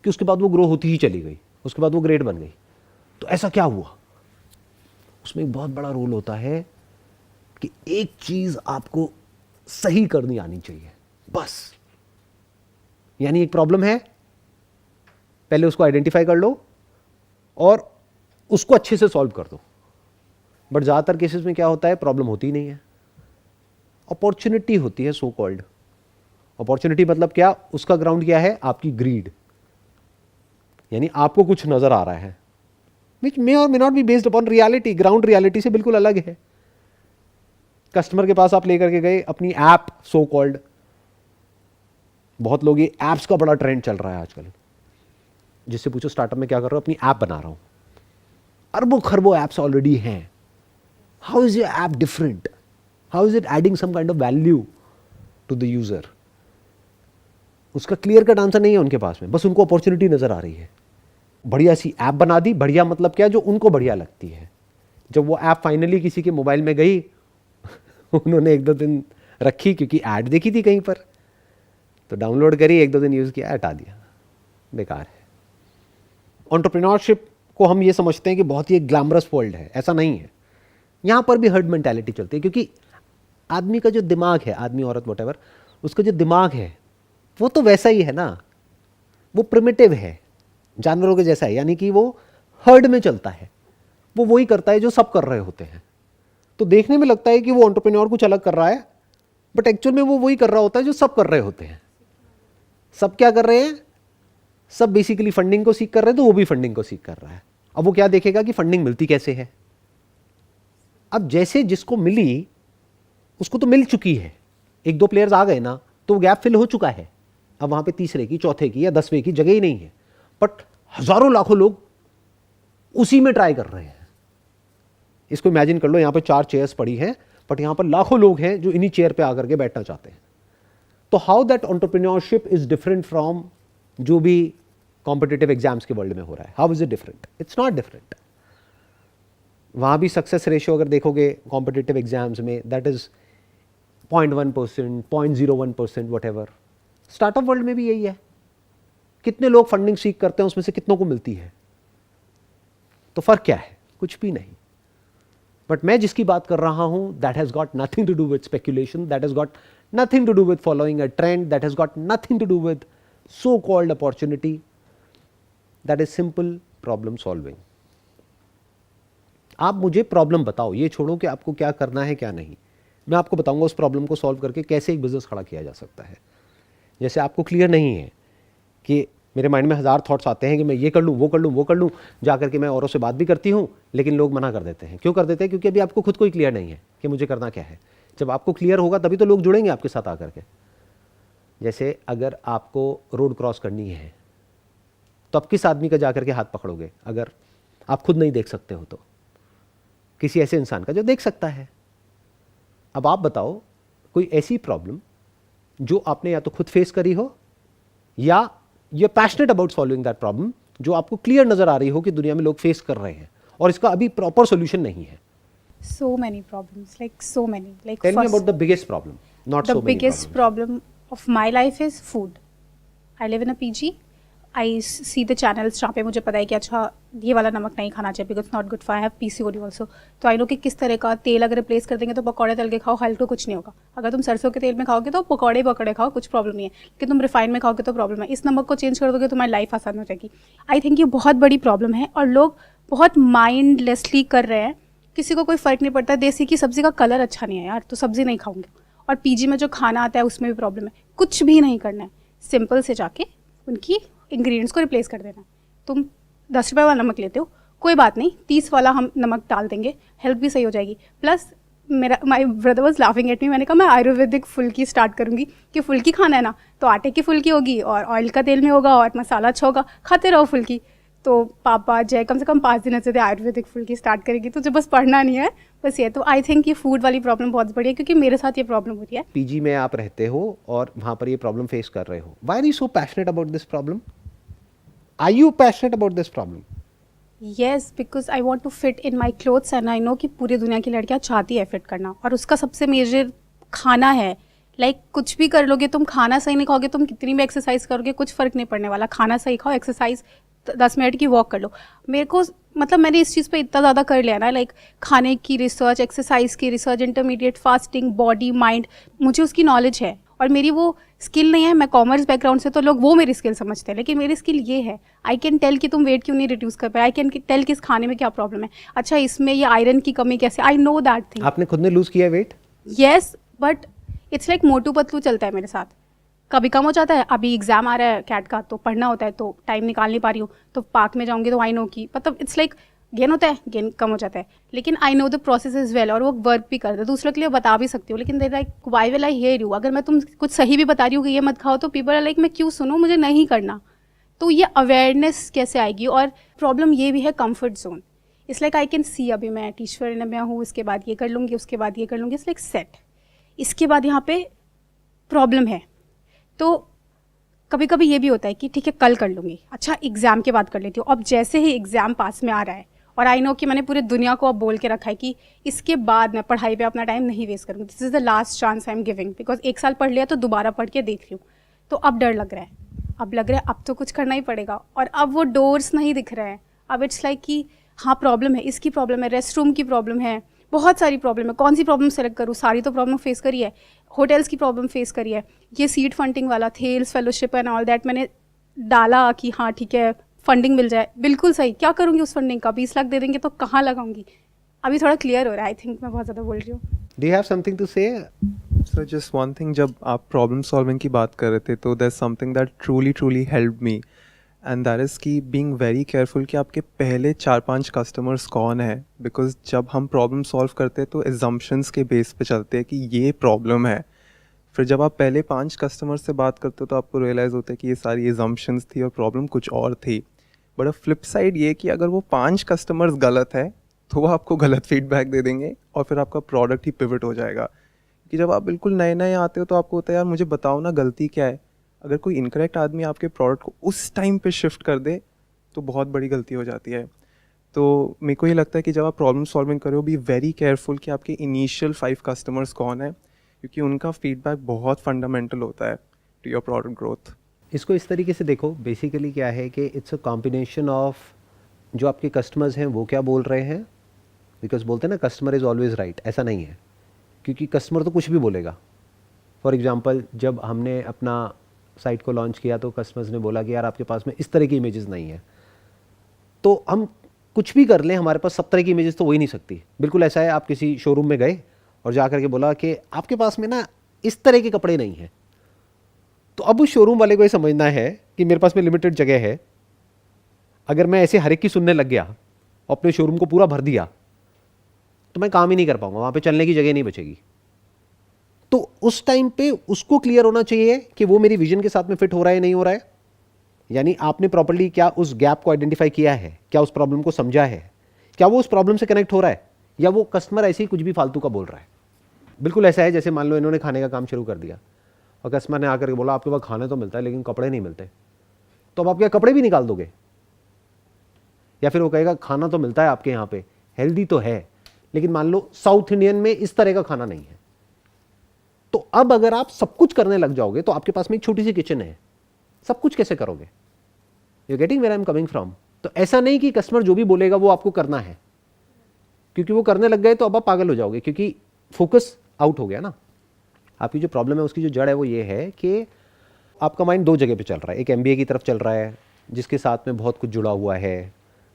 कि उसके बाद वो ग्रो होती ही चली गई, उसके बाद वो ग्रेट बन गई। तो ऐसा क्या हुआ? उसमें एक बहुत बड़ा रोल होता है कि एक चीज आपको सही करनी आनी चाहिए बस। यानी एक प्रॉब्लम है, पहले उसको आइडेंटिफाई कर लो और उसको अच्छे से सॉल्व कर दो। बट ज्यादातर केसेस में क्या होता है, प्रॉब्लम होती ही नहीं है, अपॉर्चुनिटी होती है, सो कॉल्ड अपॉर्चुनिटी। मतलब क्या? उसका ग्राउंड क्या है? आपकी ग्रीड, यानी आपको कुछ नजर आ रहा है विच मे और may not be based upon reality, ground reality से बिल्कुल अलग है। कस्टमर के पास आप लेकर के गए अपनी ऐप, सो कॉल्ड, बहुत लोग ये ऐप्स का बड़ा ट्रेंड चल रहा है आजकल, जिससे पूछो स्टार्टअप में क्या कर रहे हो, अपनी ऐप बना रहा हूं, अरबों खरबों ऐप्स ऑलरेडी हैं। How is your app different? How is it adding some kind of value to the user? उसका क्लियर कट आंसर नहीं है उनके पास में, बस उनको अपॉर्चुनिटी नजर आ रही है। बढ़िया सी ऐप बना दी, बढ़िया मतलब क्या, जो उनको बढ़िया लगती है। जब वो ऐप फाइनली किसी के मोबाइल में गई, उन्होंने 1-2 दिन रखी क्योंकि ऐड देखी थी कहीं पर, तो डाउनलोड करी, 1-2 दिन यूज किया, हटा दिया, बेकार है। एंटरप्रेन्योरशिप को हम ये समझते हैं कि बहुत ही एक ग्लैमरस वर्ल्ड है, ऐसा नहीं है। यहाँ पर भी हर्ड मेंटालिटी चलती है, क्योंकि आदमी का जो दिमाग है, आदमी औरत व्हाटएवर, उसका जो दिमाग है वो तो वैसा ही है ना, वो प्रिमिटिव है, जानवरों के जैसा है, यानी कि वो हर्ड में चलता है, वो वही करता है जो सब कर रहे होते हैं। तो देखने में लगता है कि वो एंटरप्रेन्योर कुछ अलग कर रहा है, बट एक्चुअल में वो वही कर रहा होता है जो सब कर रहे होते हैं। सब क्या कर रहे हैं? सब बेसिकली फंडिंग को सीख कर रहे हैं, तो वो भी फंडिंग को सीख कर रहा है। अब वो क्या देखेगा कि फंडिंग मिलती कैसे है। अब जैसे जिसको मिली उसको तो मिल चुकी है, 1-2 प्लेयर्स आ गए ना, तो वो गैप फिल हो चुका है। अब वहां पे तीसरे की, चौथे की या 10वें की जगह ही नहीं है, बट हजारों लाखों लोग उसी में ट्राई कर रहे हैं। इसको इमेजिन कर लो, यहां पे 4 चेयर्स पड़ी हैं, बट यहां पर लाखों लोग हैं जो इन्हीं चेयर पे आकर के बैठना चाहते हैं। तो how that entrepreneurship is different from जो भी कॉम्पिटिटिव एग्जाम्स के वर्ल्ड में हो रहा है? How is it different? It's not different. वहां भी सक्सेस रेशियो अगर देखोगे कॉम्पिटिटिव एग्जाम्स में, that is 0.1%, 0.01%, what. Startup world में भी यही है। कितने लोग फंडिंग सीख करते हैं, उसमें से कितनों को मिलती है? तो फर्क क्या है? कुछ भी नहीं। बट मैं जिसकी बात कर रहा हूं, that has got nothing to do with speculation, that has got nothing to do with following a trend, that has got nothing to do with so called opportunity, that is simple problem solving. आप मुझे problem बताओ, ये छोड़ो कि आपको क्या करना है क्या नहीं, मैं आपको बताऊंगा उस प्रॉब्लम को सॉल्व करके कैसे एक बिजनेस खड़ा किया जा सकता है. जैसे आपको क्लियर नहीं है कि मेरे माइंड में 1000 थॉट्स आते हैं कि मैं ये कर लूँ, वो कर लूँ, वो कर लूँ, जा करके मैं औरों से बात भी करती हूँ, लेकिन लोग मना कर देते हैं. क्यों कर देते हैं? क्योंकि अभी आपको खुद को ही क्लियर नहीं है कि मुझे करना क्या है. जब आपको क्लियर होगा तभी तो लोग जुड़ेंगे आपके साथ आकर के. जैसे अगर आपको रोड क्रॉस करनी है तो आप किस आदमी का जाकर के हाथ पकड़ोगे अगर आप खुद नहीं देख सकते हो तो? किसी ऐसे इंसान का जो देख सकता है. अब आप बताओ कोई ऐसी प्रॉब्लम जो आपने या तो खुद फेस करी हो या you are passionate about solving that problem, जो आपको क्लियर नजर आ रही हो कि दुनिया में लोग फेस कर रहे हैं और इसका अभी प्रॉपर सॉल्यूशन नहीं है. So many problems, like so many. Like Tell me about the biggest problem, not so many The biggest problems. problem of my life is food. I live in a PG. I see the channels जहाँ पे मुझे पता है कि अच्छा ये वाला नमक नहीं खाना चाहिए because it's not good for I have PCOD also. तो आई नो कि किस तरह का तेल अगर रिप्लेस कर देंगे तो पकौड़े तल के खाओ, हेल्थ को कुछ नहीं होगा. अगर तुम सरसों के तेल में खाओगे तो पकौड़े खाओ, कुछ प्रॉब्लम नहीं है. लेकिन तुम रिफाइन में खाओगे तो प्रॉब्लम है. इस नमक को चेंज कर दोगे तो तुम्हारी लाइफ आसान हो जाएगी. आई थिंक ये बहुत बड़ी प्रॉब्लम है और लोग बहुत माइंडलेसली कर रहे हैं. किसी को कोई फ़र्क नहीं पड़ता. देसी की सब्ज़ी का कलर अच्छा नहीं है यार, तो सब्ज़ी नहीं खाऊंगे. और पीजी में जो खाना आता है उसमें भी प्रॉब्लम है. कुछ भी नहीं करना है, सिंपल से जाके उनकी इंग्रेडिएंट्स को रिप्लेस कर देना है. तुम 10 रुपये वाला नमक लेते हो, कोई बात नहीं, 30 वाला हम नमक डाल देंगे, हेल्थ भी सही हो जाएगी. Plus my brother was laughing at me. मैंने कहा मैं आयुर्वेदिक फुल्की स्टार्ट करूँगी कि फुल्की खाना है ना तो आटे की फुल्की होगी और ऑयल का तेल में होगा और मसाला अच्छा होगा, खाते रहो फुल्की. तो पापा जय कम से कम 5 दिन ऐसे थे आयुर्वेदिक फुल्की स्टार्ट करेगी, तुझे बस पढ़ना नहीं है बस ये. तो आई थिंक ये फूड वाली प्रॉब्लम बहुत बड़ी है क्योंकि मेरे साथ ये प्रॉब्लम हो रही है. पीजी में आप रहते हो और वहाँ पर ये प्रॉब्लम फेस कर रहे हो. Why are you so passionate about this problem? Are you passionate about this problem? Yes, because I want to fit in my clothes and I know कि पूरी दुनिया की लड़कियाँ चाहती है फिट करना और उसका सबसे मेजर खाना है. लाइक कुछ भी कर लोगे तुम, खाना सही नहीं खाओगे, तुम कितनी भी एक्सरसाइज करोगे कुछ फ़र्क नहीं पड़ने वाला. खाना सही खाओ, एक्सरसाइज 10 मिनट की वॉक कर लो. मेरे को मतलब मैंने इस चीज़ पे इतना ज़्यादा कर लिया ना, लाइक खाने की रिसर्च, एक्सरसाइज की research, intermediate fasting, body mind, मुझे उसकी नॉलेज है और मेरी वो स्किल नहीं है. मैं कॉमर्स बैकग्राउंड से तो लोग वो मेरी स्किल समझते हैं, लेकिन मेरी स्किल ये है आई कैन टेल कि तुम वेट क्यों नहीं रिड्यूस कर पाए. आई कैन टेल कि इस खाने में क्या प्रॉब्लम है, अच्छा इसमें ये आयरन की कमी कैसे. I know that thing. आपने खुद ने लूज किया weight? Yes, but it's like Motu Patlu चलता है मेरे साथ. कभी कम हो जाता है. अभी एग्जाम आ रहा है कैट का तो पढ़ना होता है तो टाइम निकाल नहीं पा रही हूँ, तो पार्क में जाऊँगी तो आई नो की मतलब इट्स लाइक गेन होता है, गेन कम हो जाता है. लेकिन I know the process is well और वो वर्क भी करता है. दूसरों के लिए बता भी सकती हूँ, लेकिन देर like why will I hear you. अगर मैं तुम कुछ सही भी बता रही हूँ कि ये मत खाओ तो पीपल आर लाइक मैं क्यों सुनूँ, मुझे नहीं करना. तो ये अवेयरनेस कैसे आएगी. और प्रॉब्लम ये भी है comfort zone. It's like I can see अभी मैं टीचर में हूँ, उसके बाद ये कर लूँगी, उसके बाद ये कर लूँगी, इट्स लाइक सेट. इसके बाद यहाँ पे प्रॉब्लम है. तो कभी कभी ये भी होता है कि ठीक है कल कर लूँगी, अच्छा एग्ज़ाम के बाद कर लेती हूँ. अब जैसे ही एग्ज़ाम पास में आ रहा है और आई नो कि मैंने पूरी दुनिया को अब बोल के रखा है कि इसके बाद मैं पढ़ाई पे अपना टाइम नहीं वेस्ट करूँगी, this is the last chance I am giving, because 1 साल पढ़ लिया तो दोबारा पढ़ के देख लूँ. तो अब डर लग रहा है, अब लग रहा है अब तो कुछ करना ही पड़ेगा और अब वो डोर्स नहीं दिख रहे हैं. अब इट्स लाइक कि हाँ प्रॉब्लम है, इसकी प्रॉब्लम है, रेस्ट रूम की प्रॉब्लम है, बहुत सारी प्रॉब्लम है. कौन सी प्रॉब्लम सेलेक्ट करूँ, सारी तो प्रॉब्लम फेस करी है. होटल्स की प्रॉब्लम फेस करी है, ये सीड फंडिंग वाला Thales fellowship and all that मैंने डाला कि हाँ ठीक है फंडिंग मिल जाए. बिल्कुल सही, क्या करूँगी उस फंडिंग का, 20 लाख दे देंगे तो कहाँ लगाऊंगी. अभी थोड़ा क्लियर हो रहा है. आई थिंक मैं बहुत ज़्यादा बोल रही हूँ. Do you have something to say? Sir just one thing, जब आप प्रॉब्लम सॉल्विंग की बात कर रहे थे तो that's something that truly helped me and that is की बीइंग वेरी केयरफुल कि आपके पहले 4-5 कस्टमर्स कौन है. बिकॉज जब हम प्रॉब्लम सॉल्व करते हैं तो एजम्पशंस के बेस पे चलते हैं कि ये प्रॉब्लम है. फिर जब आप पहले 5 कस्टमर्स से बात करते हो तो आपको रियलाइज़ होता है कि ये सारी एजम्पशंस थी और प्रॉब्लम कुछ और थी. बट अ फ्लिप साइड ये कि अगर वो 5 कस्टमर्स गलत है तो वो आपको गलत फीडबैक दे देंगे और फिर आपका प्रोडक्ट ही पिवट हो जाएगा. कि जब आप बिल्कुल नए आते हो तो आपको होता है यार मुझे बताओ ना गलती क्या है. अगर कोई इनकरेक्ट आदमी आपके प्रोडक्ट को उस टाइम पे शिफ्ट कर दे तो बहुत बड़ी गलती हो जाती है. तो मेरे को ये लगता है कि जब आप प्रॉब्लम सॉल्विंग करो बी वेरी केयरफुल कि आपके इनिशियल 5 कस्टमर्स कौन है, क्योंकि उनका फीडबैक बहुत फंडामेंटल होता है टू योर प्रोडक्ट ग्रोथ. इसको इस तरीके से देखो, बेसिकली क्या है कि इट्स अ कॉम्बिनेशन ऑफ जो आपके कस्टमर्स हैं वो क्या बोल रहे हैं बिकॉज बोलते हैं ना कस्टमर इज़ ऑलवेज राइट, ऐसा नहीं है, क्योंकि कस्टमर तो कुछ भी बोलेगा। फॉर एग्जांपल जब हमने अपना साइट को लॉन्च किया तो कस्टमर्स ने बोला कि यार आपके पास में इस तरह की इमेजेस नहीं है, तो हम कुछ भी कर लें हमारे पास सब तरह की इमेजेस तो हो ही नहीं सकती। बिल्कुल ऐसा है, आप किसी शोरूम में गए और जा करके बोला कि आपके पास में ना इस तरह के कपड़े नहीं हैं, तो अब उस शोरूम वाले को ये समझना है कि मेरे पास में लिमिटेड जगह है, अगर मैं ऐसे हर एक की सुनने लग गया और अपने शोरूम को पूरा भर दिया तो मैं काम ही नहीं कर पाऊंगा, वहाँ पे चलने की जगह नहीं बचेगी। तो उस टाइम पे उसको क्लियर होना चाहिए कि वो मेरी विजन के साथ में फिट हो रहा है नहीं हो रहा है, यानी आपने प्रॉपर्ली क्या उस गैप को आइडेंटिफाई किया है, क्या उस प्रॉब्लम को समझा है, क्या वो उस प्रॉब्लम से कनेक्ट हो रहा है, या वो कस्टमर ऐसे ही कुछ भी फालतू का बोल रहा है। बिल्कुल ऐसा है जैसे मान लो इन्होंने खाने का काम शुरू कर दिया और कस्टमर ने आकर के बोला आपके पास खाने तो मिलता है लेकिन कपड़े नहीं मिलते, तो अब आप क्या कपड़े भी निकाल दोगे? या फिर वो कहेगा खाना तो मिलता है आपके यहाँ पे, हेल्दी तो है, लेकिन मान लो साउथ इंडियन में इस तरह का खाना नहीं है। तो अब अगर आप सब कुछ करने लग जाओगे तो आपके पास में एक छोटी सी किचन है, सब कुछ कैसे करोगे? You getting where I am coming from? तो ऐसा नहीं कि कस्टमर जो भी बोलेगा वो आपको करना है, क्योंकि वो करने लग गए तो अब आप पागल हो जाओगे, क्योंकि फोकस आउट हो गया ना। आपकी जो प्रॉब्लम है उसकी जो जड़ है वो ये है कि आपका माइंड दो जगह पे चल रहा है। एक MBA की तरफ चल रहा है जिसके साथ में बहुत कुछ जुड़ा हुआ है,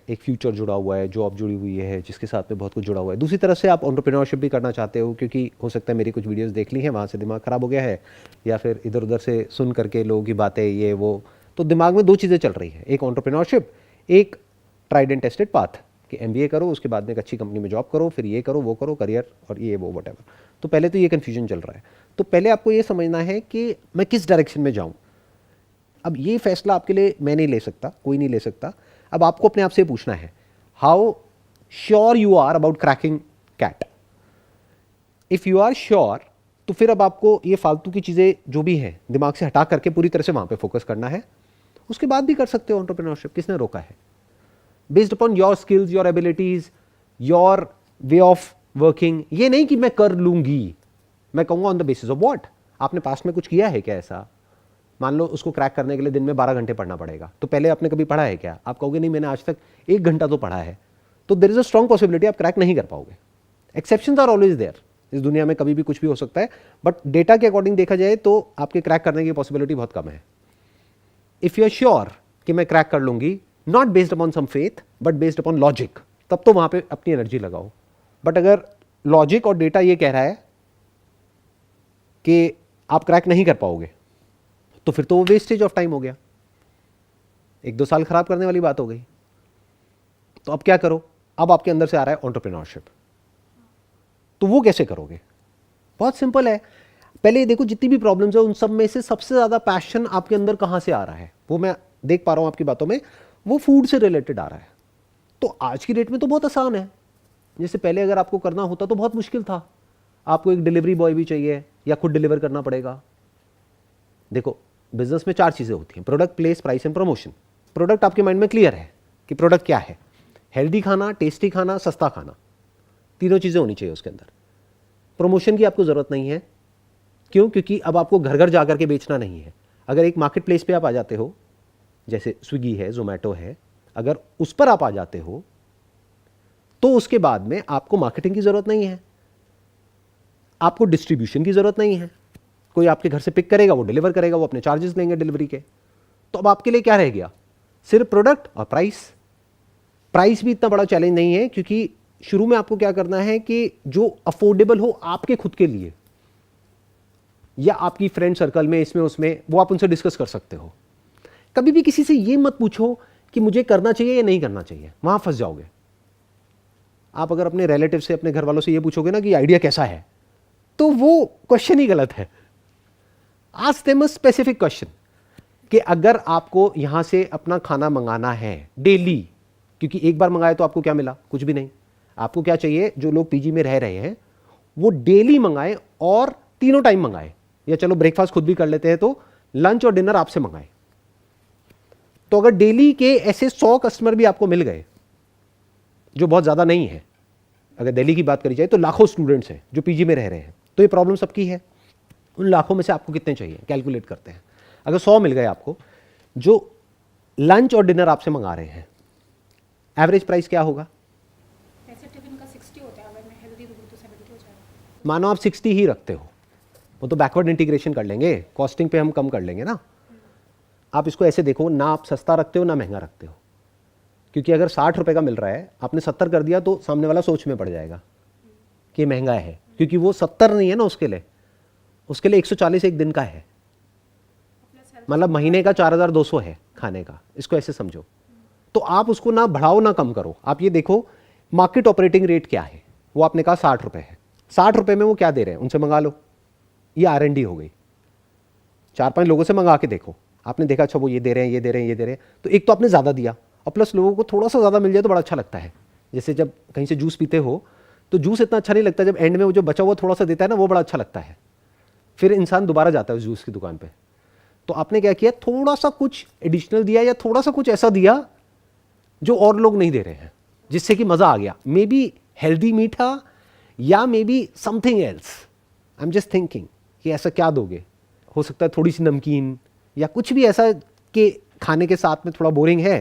एक फ्यूचर जुड़ा हुआ है, जॉब जुड़ी हुई है जिसके साथ में बहुत कुछ जुड़ा हुआ है। दूसरी तरफ से आप एंटरप्रेन्योरशिप भी करना चाहते हो, क्योंकि हो सकता है मेरी कुछ वीडियोस देख ली हैं, वहाँ से दिमाग ख़राब हो गया है, या फिर इधर उधर से सुन करके लोगों की बातें ये वो, तो दिमाग में दो चीज़ें चल रही हैं, एक एंटरप्रेन्योरशिप, एक ट्राइड एंड टेस्टेड पाथ कि MBA करो, उसके बाद में एक अच्छी कंपनी में जॉब करो, फिर ये करो वो करो करियर और ये वो वटेवर। तो पहले तो ये कन्फ्यूजन चल रहा है। तो पहले आपको ये समझना है कि मैं किस डायरेक्शन में जाऊँ। अब ये फैसला आपके लिए मैं नहीं ले सकता, कोई नहीं ले सकता। अब आपको अपने आप से पूछना है how sure you are about cracking CAT. If you are sure तो फिर अब आपको ये फालतू की चीज़ें जो भी है दिमाग से हटा करके पूरी तरह से वहाँ पे फोकस करना है। उसके बाद भी कर सकते हो एंटरप्रेन्योरशिप, किसने रोका है? Based upon your skills, your abilities, your way of working. ये नहीं कि मैं कर लूँगी, मैं कहूँगा on the basis of what. आपने पास्ट में कुछ किया है क्या ऐसा? मान लो उसको क्रैक करने के लिए दिन में 12 घंटे पढ़ना पड़ेगा, तो पहले आपने कभी पढ़ा है क्या? आप कहोगे नहीं मैंने आज तक 1 घंटा तो पढ़ा है, तो there is a strong possibility आप क्रैक नहीं कर पाओगे। एक्सेप्शंस आर ऑलवेज देयर, इस दुनिया में कभी भी कुछ भी हो सकता है, बट डेटा के अकॉर्डिंग देखा जाए तो आपके क्रैक करने की पॉसिबिलिटी बहुत कम है। इफ यू आर श्योर कि मैं क्रैक कर लूंगी, not based upon some faith but based upon logic, तब तो वहां पे अपनी एनर्जी लगाओ। बट अगर लॉजिक और डेटा ये कह रहा है कि आप क्रैक नहीं कर पाओगे, तो फिर तो वो वेस्टेज ऑफ टाइम हो गया, 1-2 साल खराब करने वाली बात हो गई। तो अब क्या करो? अब आपके अंदर से आ रहा है एंटरप्रेन्योरशिप, तो वो कैसे करोगे? बहुत सिंपल है। पहले ये देखो जितनी भी प्रॉब्लम्स है उन सब में से सबसे ज़्यादा पैशन आपके अंदर कहाँ से आ रहा है, वो मैं देख पा रहा हूँ आपकी बातों में, वो फूड से रिलेटेड आ रहा है। तो आज की डेट में तो बहुत आसान है, जैसे पहले अगर आपको करना होता तो बहुत मुश्किल था, आपको एक डिलीवरी बॉय भी चाहिए या खुद डिलीवर करना पड़ेगा। देखो बिजनेस में 4 चीज़ें होती हैं, product, place, price and promotion. Product आपके माइंड में क्लियर है कि प्रोडक्ट क्या है, हेल्दी खाना, टेस्टी खाना, सस्ता खाना, तीनों चीज़ें होनी चाहिए उसके अंदर। प्रमोशन की आपको ज़रूरत नहीं है, क्यों? क्योंकि अब आपको घर घर जाकर के बेचना नहीं है। अगर एक मार्केट प्लेस पे आप आ जाते हो, जैसे स्विगी है, जोमेटो है, अगर उस पर आप आ जाते हो तो उसके बाद में आपको मार्केटिंग की ज़रूरत नहीं है, आपको डिस्ट्रीब्यूशन की ज़रूरत नहीं है। कोई आपके घर से पिक करेगा, वो डिलीवर करेगा, वो अपने चार्जेस लेंगे डिलीवरी के। तो अब आपके लिए क्या रह गया? सिर्फ प्रोडक्ट और प्राइस। प्राइस भी इतना बड़ा चैलेंज नहीं है, क्योंकि शुरू में आपको क्या करना है कि जो अफोर्डेबल हो आपके खुद के लिए या आपकी फ्रेंड सर्कल में, इसमें उसमें, वो आप उनसे डिस्कस कर सकते हो। कभी भी किसी से ये मत पूछो कि मुझे करना चाहिए या नहीं करना चाहिए, वहां फंस जाओगे। आप अगर अपने रिलेटिव से, अपने घर वालों से ये पूछोगे ना कि आइडिया कैसा है, तो वो क्वेश्चन ही गलत है। Ask them a specific question कि अगर आपको यहां से अपना खाना मंगाना है डेली, क्योंकि एक बार मंगाए तो आपको क्या मिला? कुछ भी नहीं। आपको क्या चाहिए? जो लोग पीजी में रह रहे हैं वो डेली मंगाए और तीनों टाइम मंगाए, या चलो ब्रेकफास्ट खुद भी कर लेते हैं तो लंच और डिनर आपसे मंगाए। तो अगर डेली के ऐसे 100 कस्टमर भी आपको मिल गए, जो बहुत ज्यादा नहीं है, अगर दिल्ली की बात करी जाए तो लाखों स्टूडेंट्स हैं जो पीजी में रह रहे हैं, तो ये प्रॉब्लम सबकी है। उन लाखों में से आपको कितने चाहिए, कैलकुलेट करते हैं। अगर 100 मिल गए आपको जो लंच और डिनर आपसे मंगा रहे हैं, एवरेज प्राइस क्या होगा? वैसे टिफिन का 60 मानो आप 60 ही रखते हो, वो तो बैकवर्ड इंटीग्रेशन कर लेंगे, कॉस्टिंग पे हम कम कर लेंगे ना। आप इसको ऐसे देखो, ना आप सस्ता रखते हो ना महंगा रखते हो, क्योंकि अगर 60 रुपये का मिल रहा है, आपने 70 कर दिया तो सामने वाला सोच में पड़ जाएगा कि महंगा है, क्योंकि वो 70 नहीं है ना उसके लिए 140 एक दिन का है, मतलब महीने का 4200 है खाने का, इसको ऐसे समझो। तो आप उसको ना बढ़ाओ ना कम करो, आप ये देखो मार्केट ऑपरेटिंग रेट क्या है, वो आपने कहा 60 रुपये है, 60 रुपये में वो क्या दे रहे हैं उनसे मंगा लो, ये R&D हो गई। 4-5 लोगों से मंगा के देखो, आपने देखा अच्छा वो ये दे रहे हैं, ये दे रहे हैं, ये दे रहे हैं, तो एक तो आपने ज़्यादा दिया और प्लस लोगों को थोड़ा सा ज़्यादा मिल जाए तो बड़ा अच्छा लगता है। जैसे जब कहीं से जूस पीते हो तो जूस इतना अच्छा नहीं लगता, जब एंड में वो जो बचा हुआ थोड़ा सा देता है ना, वो बड़ा अच्छा लगता है, फिर इंसान दोबारा जाता है उस जूस की दुकान पे। तो आपने क्या किया, थोड़ा सा कुछ एडिशनल दिया, या थोड़ा सा कुछ ऐसा दिया जो और लोग नहीं दे रहे हैं, जिससे कि मज़ा आ गया। मे बी हेल्दी मीठा या may be something else, I am just thinking कि ऐसा क्या दोगे। हो सकता है थोड़ी सी नमकीन या कुछ भी ऐसा कि खाने के साथ में थोड़ा बोरिंग है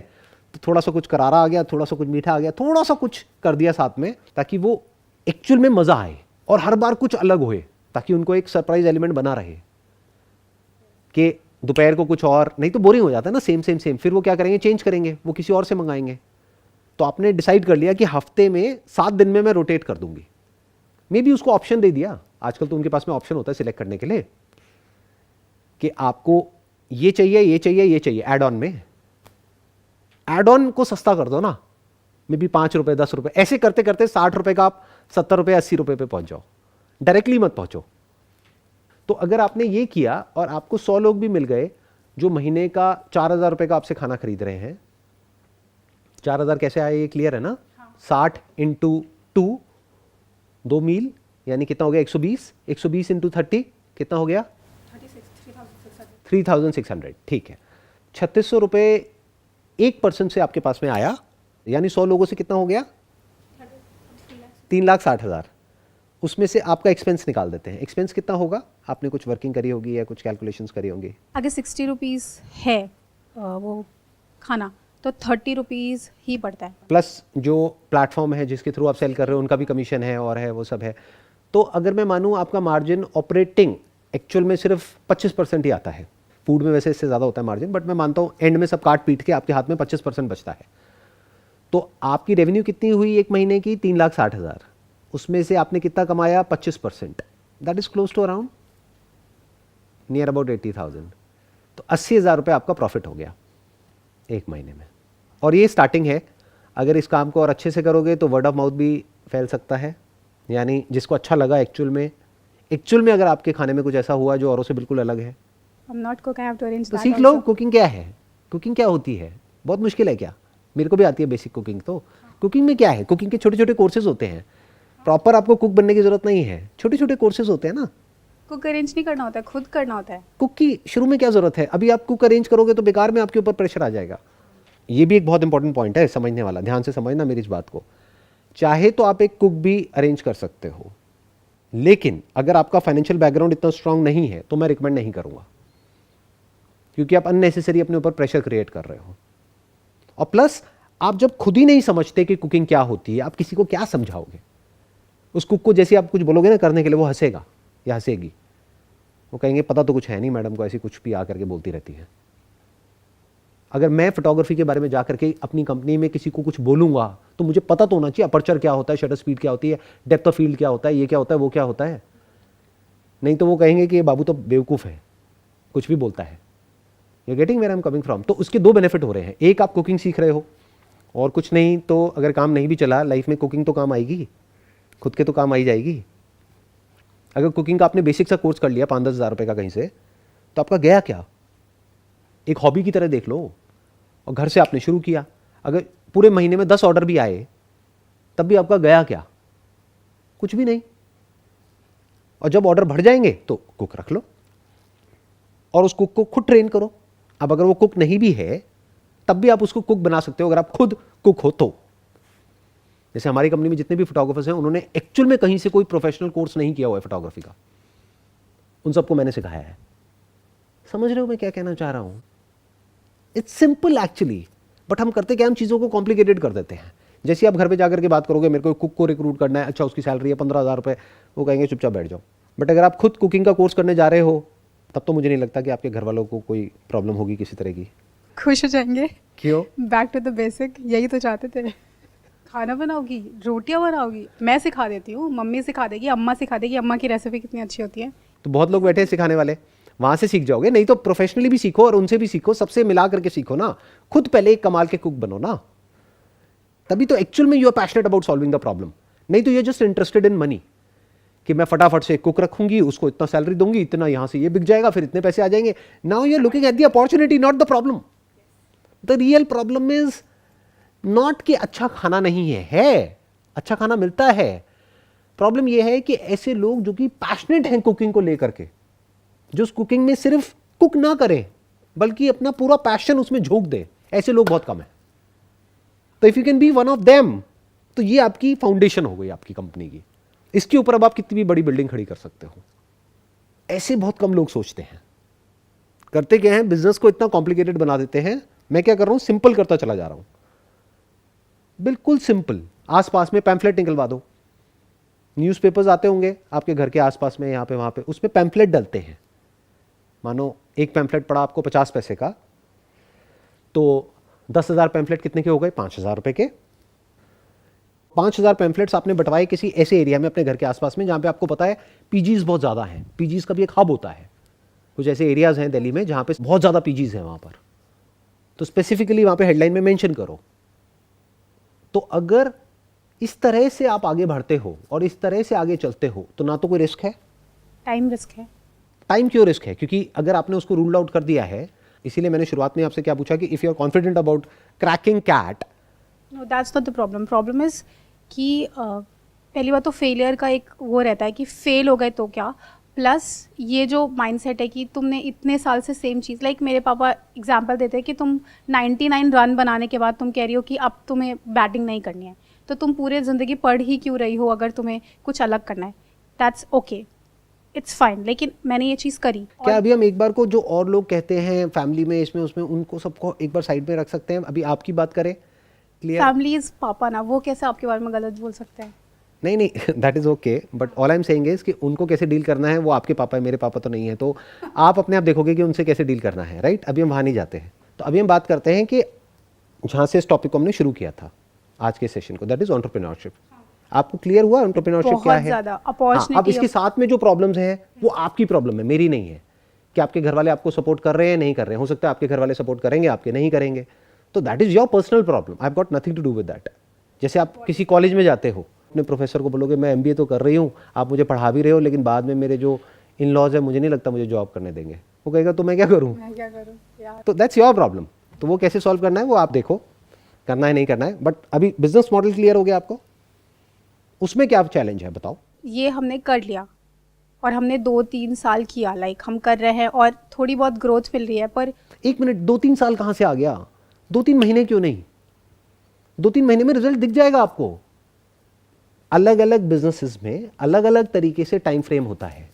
तो थोड़ा सा कुछ करारा आ गया, थोड़ा सा कुछ मीठा आ गया, थोड़ा सा कुछ कर दिया साथ में, ताकि वो एक्चुअल में मज़ा आए और हर बार कुछ अलग होए, ताकि उनको एक सरप्राइज एलिमेंट बना रहे कि दोपहर को कुछ और, नहीं तो बोरिंग हो जाता है ना सेम सेम सेम, फिर वो क्या करेंगे, चेंज करेंगे, वो किसी और से मंगाएंगे। तो आपने डिसाइड कर लिया कि हफ्ते में 7 दिन में मैं रोटेट कर दूंगी, मे बी उसको ऑप्शन दे दिया। आजकल तो उनके पास में ऑप्शन होता है सिलेक्ट करने के लिए कि आपको ये चाहिए, ये चाहिए, ये चाहिए, एड ऑन में। एड ऑन को सस्ता कर दो ना, मे बी 5 रुपए 10 रुपए, ऐसे करते करते 60 रुपए का आप 70 रुपए 80 रुपए पे पहुंच जाओ, डायरेक्टली मत पहुंचो। तो अगर आपने ये किया और आपको 100 लोग भी मिल गए जो महीने का 4000 रुपए का आपसे खाना खरीद रहे हैं, 4000 कैसे आए ये क्लियर है ना? 60 इंटू 2, 2 मील यानी कितना हो गया, 120, 120 इंटू 30 कितना हो गया, 3600, ठीक है। 3600 रुपए एक पर्सन से आपके पास में आया, यानी 100 लोगों से कितना हो गया, 3,60,000। उसमें से आपका एक्सपेंस निकाल देते हैं। एक्सपेंस कितना होगा, आपने कुछ वर्किंग करी होगी या कुछ कैलकुलेशंस करी होंगी। अगर 60 रुपीज़ है वो खाना तो 30 रुपीज़ ही पड़ता है, प्लस जो प्लेटफॉर्म है जिसके थ्रू आप सेल कर रहे हो उनका भी कमीशन है और है वो सब है। तो अगर मैं मानूँ आपका मार्जिन ऑपरेटिंग एक्चुअल में सिर्फ 25% ही आता है, फूड में वैसे इससे ज़्यादा होता है मार्जिन, बट मैं मानता हूँ एंड में सब काट पीट के आपके हाथ में 25% बचता है। तो आपकी रेवेन्यू कितनी हुई एक महीने की, 3,60,000। उसमें से आपने कितना कमाया, 25%, that is close to around near about 80,000। तो 80,000 रुपये आपका प्रॉफिट हो गया एक महीने में। और ये स्टार्टिंग है, अगर इस काम को और अच्छे से करोगे तो वर्ड ऑफ माउथ भी फैल सकता है, यानी जिसको अच्छा लगा एक्चुअल में अगर आपके खाने में कुछ ऐसा हुआ जो औरों से बिल्कुल अलग है, I'm not cook, I have to arrange तो that सीख लो also. कुकिंग क्या है, कुकिंग क्या होती है, बहुत मुश्किल है क्या, मेरे को भी आती है बेसिक कुकिंग। तो कुकिंग में क्या है, कुकिंग के छोटे छोटे कोर्सेज होते हैं, प्रॉपर आपको कुक बनने की जरूरत नहीं है, छोटे छोटे कोर्सेज होते हैं ना। कुक अरेंज नहीं करना होता है, खुद करना होता है। कुक की शुरू में क्या जरूरत है, अभी आप कुक अरेंज करोगे तो बेकार में आपके ऊपर प्रेशर आ जाएगा। ये भी एक बहुत इंपॉर्टेंट पॉइंट है समझने वाला, ध्यान से समझना मेरी इस बात को। चाहे तो आप एक कुक भी अरेंज कर सकते हो, लेकिन अगर आपका फाइनेंशियल बैकग्राउंड इतना स्ट्रांग नहीं है तो मैं रिकमेंड नहीं करूंगा, क्योंकि आप अननेसेसरी अपने ऊपर प्रेशर क्रिएट कर रहे हो। और प्लस आप जब खुद ही नहीं समझते कि कुकिंग क्या होती है, आप किसी को क्या समझाओगे। उस कुक को जैसे आप कुछ बोलोगे ना करने के लिए, वो हंसेगा या हंसेगी, वो कहेंगे पता तो कुछ है नहीं मैडम को, ऐसी कुछ भी आ करके बोलती रहती है। अगर मैं फोटोग्राफी के बारे में जा करके अपनी कंपनी में किसी को कुछ बोलूंगा तो मुझे पता तो होना चाहिए अपर्चर क्या होता है, शटर स्पीड क्या होती है, डेप्थ ऑफ फील्ड क्या होता है, ये क्या होता है, वो क्या होता है। नहीं तो वो कहेंगे कि ये बाबू तो बेवकूफ़ है, कुछ भी बोलता है। You getting where I am coming from. तो उसके 2 बेनिफिट हो रहे हैं, एक आप कुकिंग सीख रहे हो, और कुछ नहीं तो अगर काम नहीं भी चला लाइफ में, कुकिंग तो काम आएगी, खुद के तो काम आई जाएगी। अगर कुकिंग का आपने बेसिक सा कोर्स कर लिया 5-10 हज़ार रुपये का कहीं से, तो आपका गया क्या, एक हॉबी की तरह देख लो। और घर से आपने शुरू किया, अगर पूरे महीने में 10 ऑर्डर भी आए तब भी आपका गया क्या, कुछ भी नहीं। और जब ऑर्डर बढ़ जाएंगे तो कुक रख लो और उस कुक को खुद ट्रेन करो। अब अगर वो कुक नहीं भी है तब भी आप उसको कुक बना सकते हो अगर आप खुद कुक हो तो। जैसे हमारी कंपनी में जितने भी फोटोग्राफर्स हैं उन्होंने एक्चुअल में कहीं से कोई प्रोफेशनल कोर्स नहीं किया हुआ है फोटोग्राफी का, उन सबको मैंने सिखाया है। समझ रहे हो मैं क्या कहना चाह रहा हूं? इट्स सिंपल एक्चुअली, बट हम करते क्या, हम चीज़ों को कॉम्प्लिकेटेड कर देते हैं। जैसे आप घर पे जाकर के बात करोगे मेरे को कुक को रिक्रूट करना है, अच्छा उसकी सैलरी है 15,000 रुपये, वो कहेंगे चुपचाप बैठ जाओ। बट अगर आप खुद कुकिंग का कोर्स करने जा रहे हो तब तो मुझे नहीं लगता कि आपके घर वालों को कोई प्रॉब्लम होगी किसी तरह की। खुश हो जाएंगे। क्यों? बैक टू द बेसिक, यही तो चाहते थे। खाना बनाओगी, रोटियां बनाओगी, मैं सिखा देती हूँ, मम्मी सिखा देगी, अम्मा सिखा देगी, अम्मा की रेसिपी कितनी अच्छी होती है। तो बहुत लोग बैठे हैं सिखाने वाले, वहाँ से सीख जाओगे, नहीं तो प्रोफेशनली भी सीखो और उनसे भी सीखो, सबसे मिला करके सीखो ना। खुद पहले एक कमाल के कुक बनो ना, तभी तो एक्चुअल में you are passionate about solving the problem. नहीं तो ये जस्ट इंटरेस्टेड इन मनी कि मैं फटाफट से कुक रखूंगी, उसको इतना सैलरी दूंगी, इतना यहाँ से ये बिक जाएगा, फिर इतने पैसे आ जाएंगे। Now you are looking at the opportunity, not the problem. The real problem is not कि अच्छा खाना नहीं है, अच्छा खाना मिलता है। प्रॉब्लम यह है कि ऐसे लोग जो कि पैशनेट हैं कुकिंग को लेकर के, जो उस कुकिंग में सिर्फ कुक ना करें बल्कि अपना पूरा पैशन उसमें झोंक दे, ऐसे लोग बहुत कम है। तो if you can be one of them, तो ये आपकी फाउंडेशन हो गई आपकी कंपनी की। इसके ऊपर अब आप कितनी भी बड़ी बिल्डिंग खड़ी कर सकते हो। ऐसे बहुत कम लोग सोचते हैं। करते क्या है, बिजनेस को इतना कॉम्प्लिकेटेड बना देते हैं। मैं क्या कर रहा हूं, सिंपल करता चला जा रहा हूं, बिल्कुल सिंपल। आसपास में पैम्फलेट निकलवा दो, न्यूज़पेपर्स आते होंगे आपके घर के आसपास में, यहाँ पे वहाँ पे, उसमें पैम्फलेट डलते हैं। मानो एक पैम्फलेट पड़ा आपको 50 पैसे का, तो 10,000 पैम्फलेट कितने के हो गए? 5,000 रुपए के। 5,000 पैम्फलेट्स आपने बंटवाए किसी ऐसे एरिया में अपने घर के आसपास में जहाँ पे आपको पता है पीजीज बहुत ज़्यादा हैं। पीजीज का भी एक हब होता है। कुछ ऐसे एरियाज़ हैं दिल्ली में जहाँ पे बहुत ज़्यादा पीजीज हैं वहाँ पर, तो स्पेसिफिकली वहाँ पे हेडलाइन में मेंशन करो। तो अगर इस तरह से आप आगे बढ़ते हो और इस तरह से आगे चलते हो तो ना तो कोई रिस्क है। टाइम रिस्क है। टाइम क्यों रिस्क है? क्योंकि अगर आपने उसको रूल आउट कर दिया है, इसीलिए मैंने शुरुआत में आपसे क्या पूछा कि if you are confident about cracking CAT. No, that's not the problem. Problem is कि पहली बात तो फेलियर का एक वो रहता है कि फेल हो गए तो क्या, प्लस ये जो माइंडसेट है कि तुमने इतने साल से सेम चीज़, लाइक मेरे पापा एग्जांपल देते हैं कि तुम 99 रन बनाने के बाद तुम कह रही हो कि अब तुम्हें बैटिंग नहीं करनी है, तो तुम पूरे ज़िंदगी पढ़ ही क्यों रही हो अगर तुम्हें कुछ अलग करना है। That's okay, it's fine. लेकिन मैंने ये चीज़ करी। क्या अभी हम एक बार को जो और लोग कहते हैं फैमिली में, इसमें उसमें, उनको सबको एक बार साइड में रख सकते हैं? अभी आपकी बात करें। क्लियर? फैमिली इज पापा ना, वो कैसे आपके बारे में गलत बोल सकते हैं? नहीं नहीं, that is okay, but all I am saying is कि उनको कैसे डील करना है वो आपके पापा है, मेरे पापा तो नहीं है, तो आप अपने आप देखोगे कि उनसे कैसे डील करना है, राइट? अभी हम वहाँ नहीं जाते हैं। तो अभी हम बात करते हैं कि जहाँ से इस टॉपिक को हमने शुरू किया था आज के सेशन को, दैट इज एंटरप्रेन्योरशिप। आपको क्लियर हुआ एंटरप्रेन्योरशिप क्या है? हाँ, अब इसके साथ में जो प्रॉब्लम्स हैं वो आपकी प्रॉब्लम है, मेरी नहीं है। कि आपके घर वाले आपको सपोर्ट कर रहे हैं, नहीं कर रहे हैं। हो सकता है आपके घर वाले सपोर्ट करेंगे, आपके नहीं करेंगे, तो that is your personal problem. I have got nothing to do with that. जैसे आप किसी कॉलेज में जाते हो, अपने प्रोफेसर को बोलोगे मैं MBA तो कर रही हूँ, आप मुझे पढ़ा भी रहे हो, लेकिन बाद में मेरे जो इन लॉज है मुझे नहीं लगता मुझे जॉब करने देंगे। वो कहेगा तो मैं क्या करूँ? तो दैट्स योर प्रॉब्लम। तो वो कैसे सॉल्व करना है वो आप देखो, करना है नहीं करना है। बट अभी बिजनेस मॉडल क्लियर हो गया आपको, उसमें क्या चैलेंज है बताओ? ये हमने कर लिया और हमने 2-3 साल किया, लाइक हम कर रहे हैं और थोड़ी बहुत ग्रोथ मिल रही है। पर 1 मिनट, 2-3 साल कहाँ से आ गया? 2-3 महीने क्यों नहीं? 2-3 महीने में रिजल्ट दिख जाएगा आपको। अलग अलग बिजनेसेस में अलग अलग तरीके से टाइम फ्रेम होता है।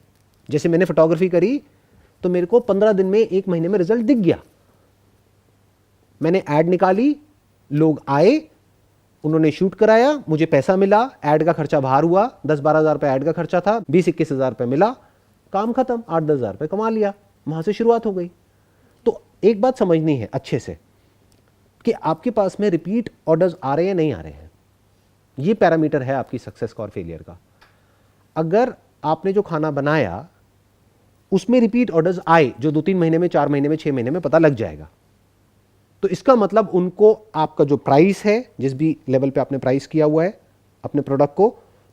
जैसे मैंने फोटोग्राफी करी तो मेरे को 15 दिन में 1 महीने में रिजल्ट दिख गया। मैंने ऐड निकाली, लोग आए, उन्होंने शूट कराया, मुझे पैसा मिला, ऐड का खर्चा बाहर हुआ, 10-12 हज़ार रुपये ऐड का खर्चा था, 20-21 हज़ार रुपये मिला, काम खत्म, 8-10 हज़ार रुपये कमा लिया, वहाँ से शुरुआत हो गई। तो एक बात समझनी है अच्छे से कि आपके पास में रिपीट ऑर्डर्स आ रहे हैं नहीं आ रहे हैं, ये पैरामीटर है आपकी सक्सेस का और फेलियर का। अगर आपने जो खाना बनाया उसमें रिपीट ऑर्डर्स आए, जो 2-3 महीने में, 4 महीने में, 6 महीने में पता लग जाएगा, तो इसका मतलब उनको आपका जो प्राइस है, जिस भी लेवल पे आपने प्राइस किया हुआ है अपने प्रोडक्ट को,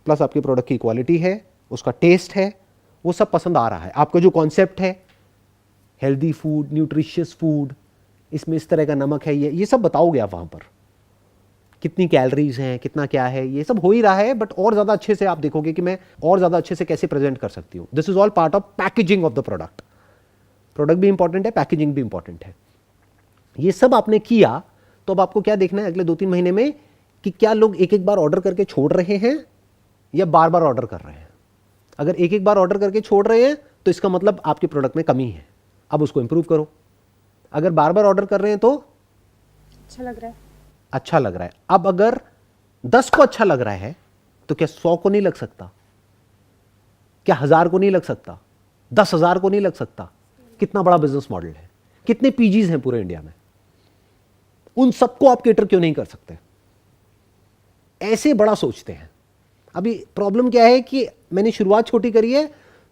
प्लस आपके प्रोडक्ट की क्वालिटी है, उसका टेस्ट है, वो सब पसंद आ रहा है। आपका जो कॉन्सेप्ट है, हेल्दी फूड, न्यूट्रिशियस फूड, इसमें इस तरह का नमक है, ये सब बताओगे आप वहाँ पर, कितनी कैलोरीज हैं, कितना क्या है, ये सब हो ही रहा है। बट और ज़्यादा अच्छे से आप देखोगे कि मैं और ज़्यादा अच्छे से कैसे प्रेजेंट कर सकती हूँ। This is all part of packaging of the product. Product भी इंपॉर्टेंट है, पैकेजिंग भी इंपॉर्टेंट है। ये सब आपने किया, तो अब आपको क्या देखना है अगले 2-3 महीने में कि क्या लोग एक एक बार ऑर्डर करके छोड़ रहे हैं या बार बार ऑर्डर कर रहे हैं। अगर एक एक बार ऑर्डर करके छोड़ रहे हैं तो इसका मतलब आपके प्रोडक्ट में कमी है, अब उसको इंप्रूव करो। अगर बार बार ऑर्डर कर रहे हैं तो अच्छा लग रहा है। अच्छा लग रहा है। अब अगर 10 को अच्छा लग रहा है तो क्या 100 को नहीं लग सकता? क्या 1000 को नहीं लग सकता? 10,000 को नहीं लग सकता? कितना बड़ा बिजनेस मॉडल है, कितने पीजीज हैं पूरे इंडिया में, उन सबको आप केटर क्यों नहीं कर सकते? ऐसे बड़ा सोचते हैं। अभी प्रॉब्लम क्या है कि मैंने शुरुआत छोटी करी है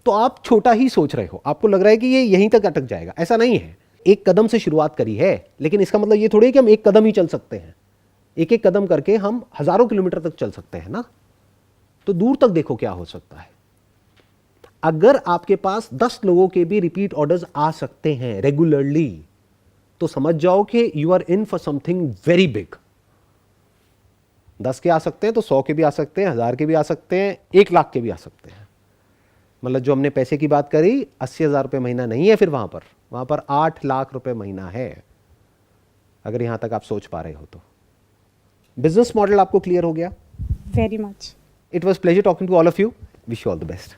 तो आप छोटा ही सोच रहे हो, आपको लग रहा है कि ये यहीं तक अटक जाएगा। ऐसा नहीं है, एक कदम से शुरुआत करी है, लेकिन इसका मतलब ये थोड़ी है कि हम एक कदम ही चल सकते हैं। एक एक कदम करके हम हजारों किलोमीटर तक चल सकते हैं ना। तो दूर तक देखो क्या हो सकता है। अगर आपके पास 10 लोगों के भी रिपीट ऑर्डर्स आ सकते हैं रेगुलरली, तो समझ जाओ कि you are in for something very big. 10 के आ सकते हैं तो 100 के भी आ सकते हैं, 1000 के भी आ सकते हैं, 1 लाख के भी आ सकते हैं। मतलब जो हमने पैसे की बात करी, 80,000 रुपये महीना नहीं है, फिर वहां पर 8 लाख रुपए महीना है, अगर यहां तक आप सोच पा रहे हो तो। बिजनेस मॉडल आपको क्लियर हो गया? Very much. It was pleasure talking to all of you. Wish you all the best.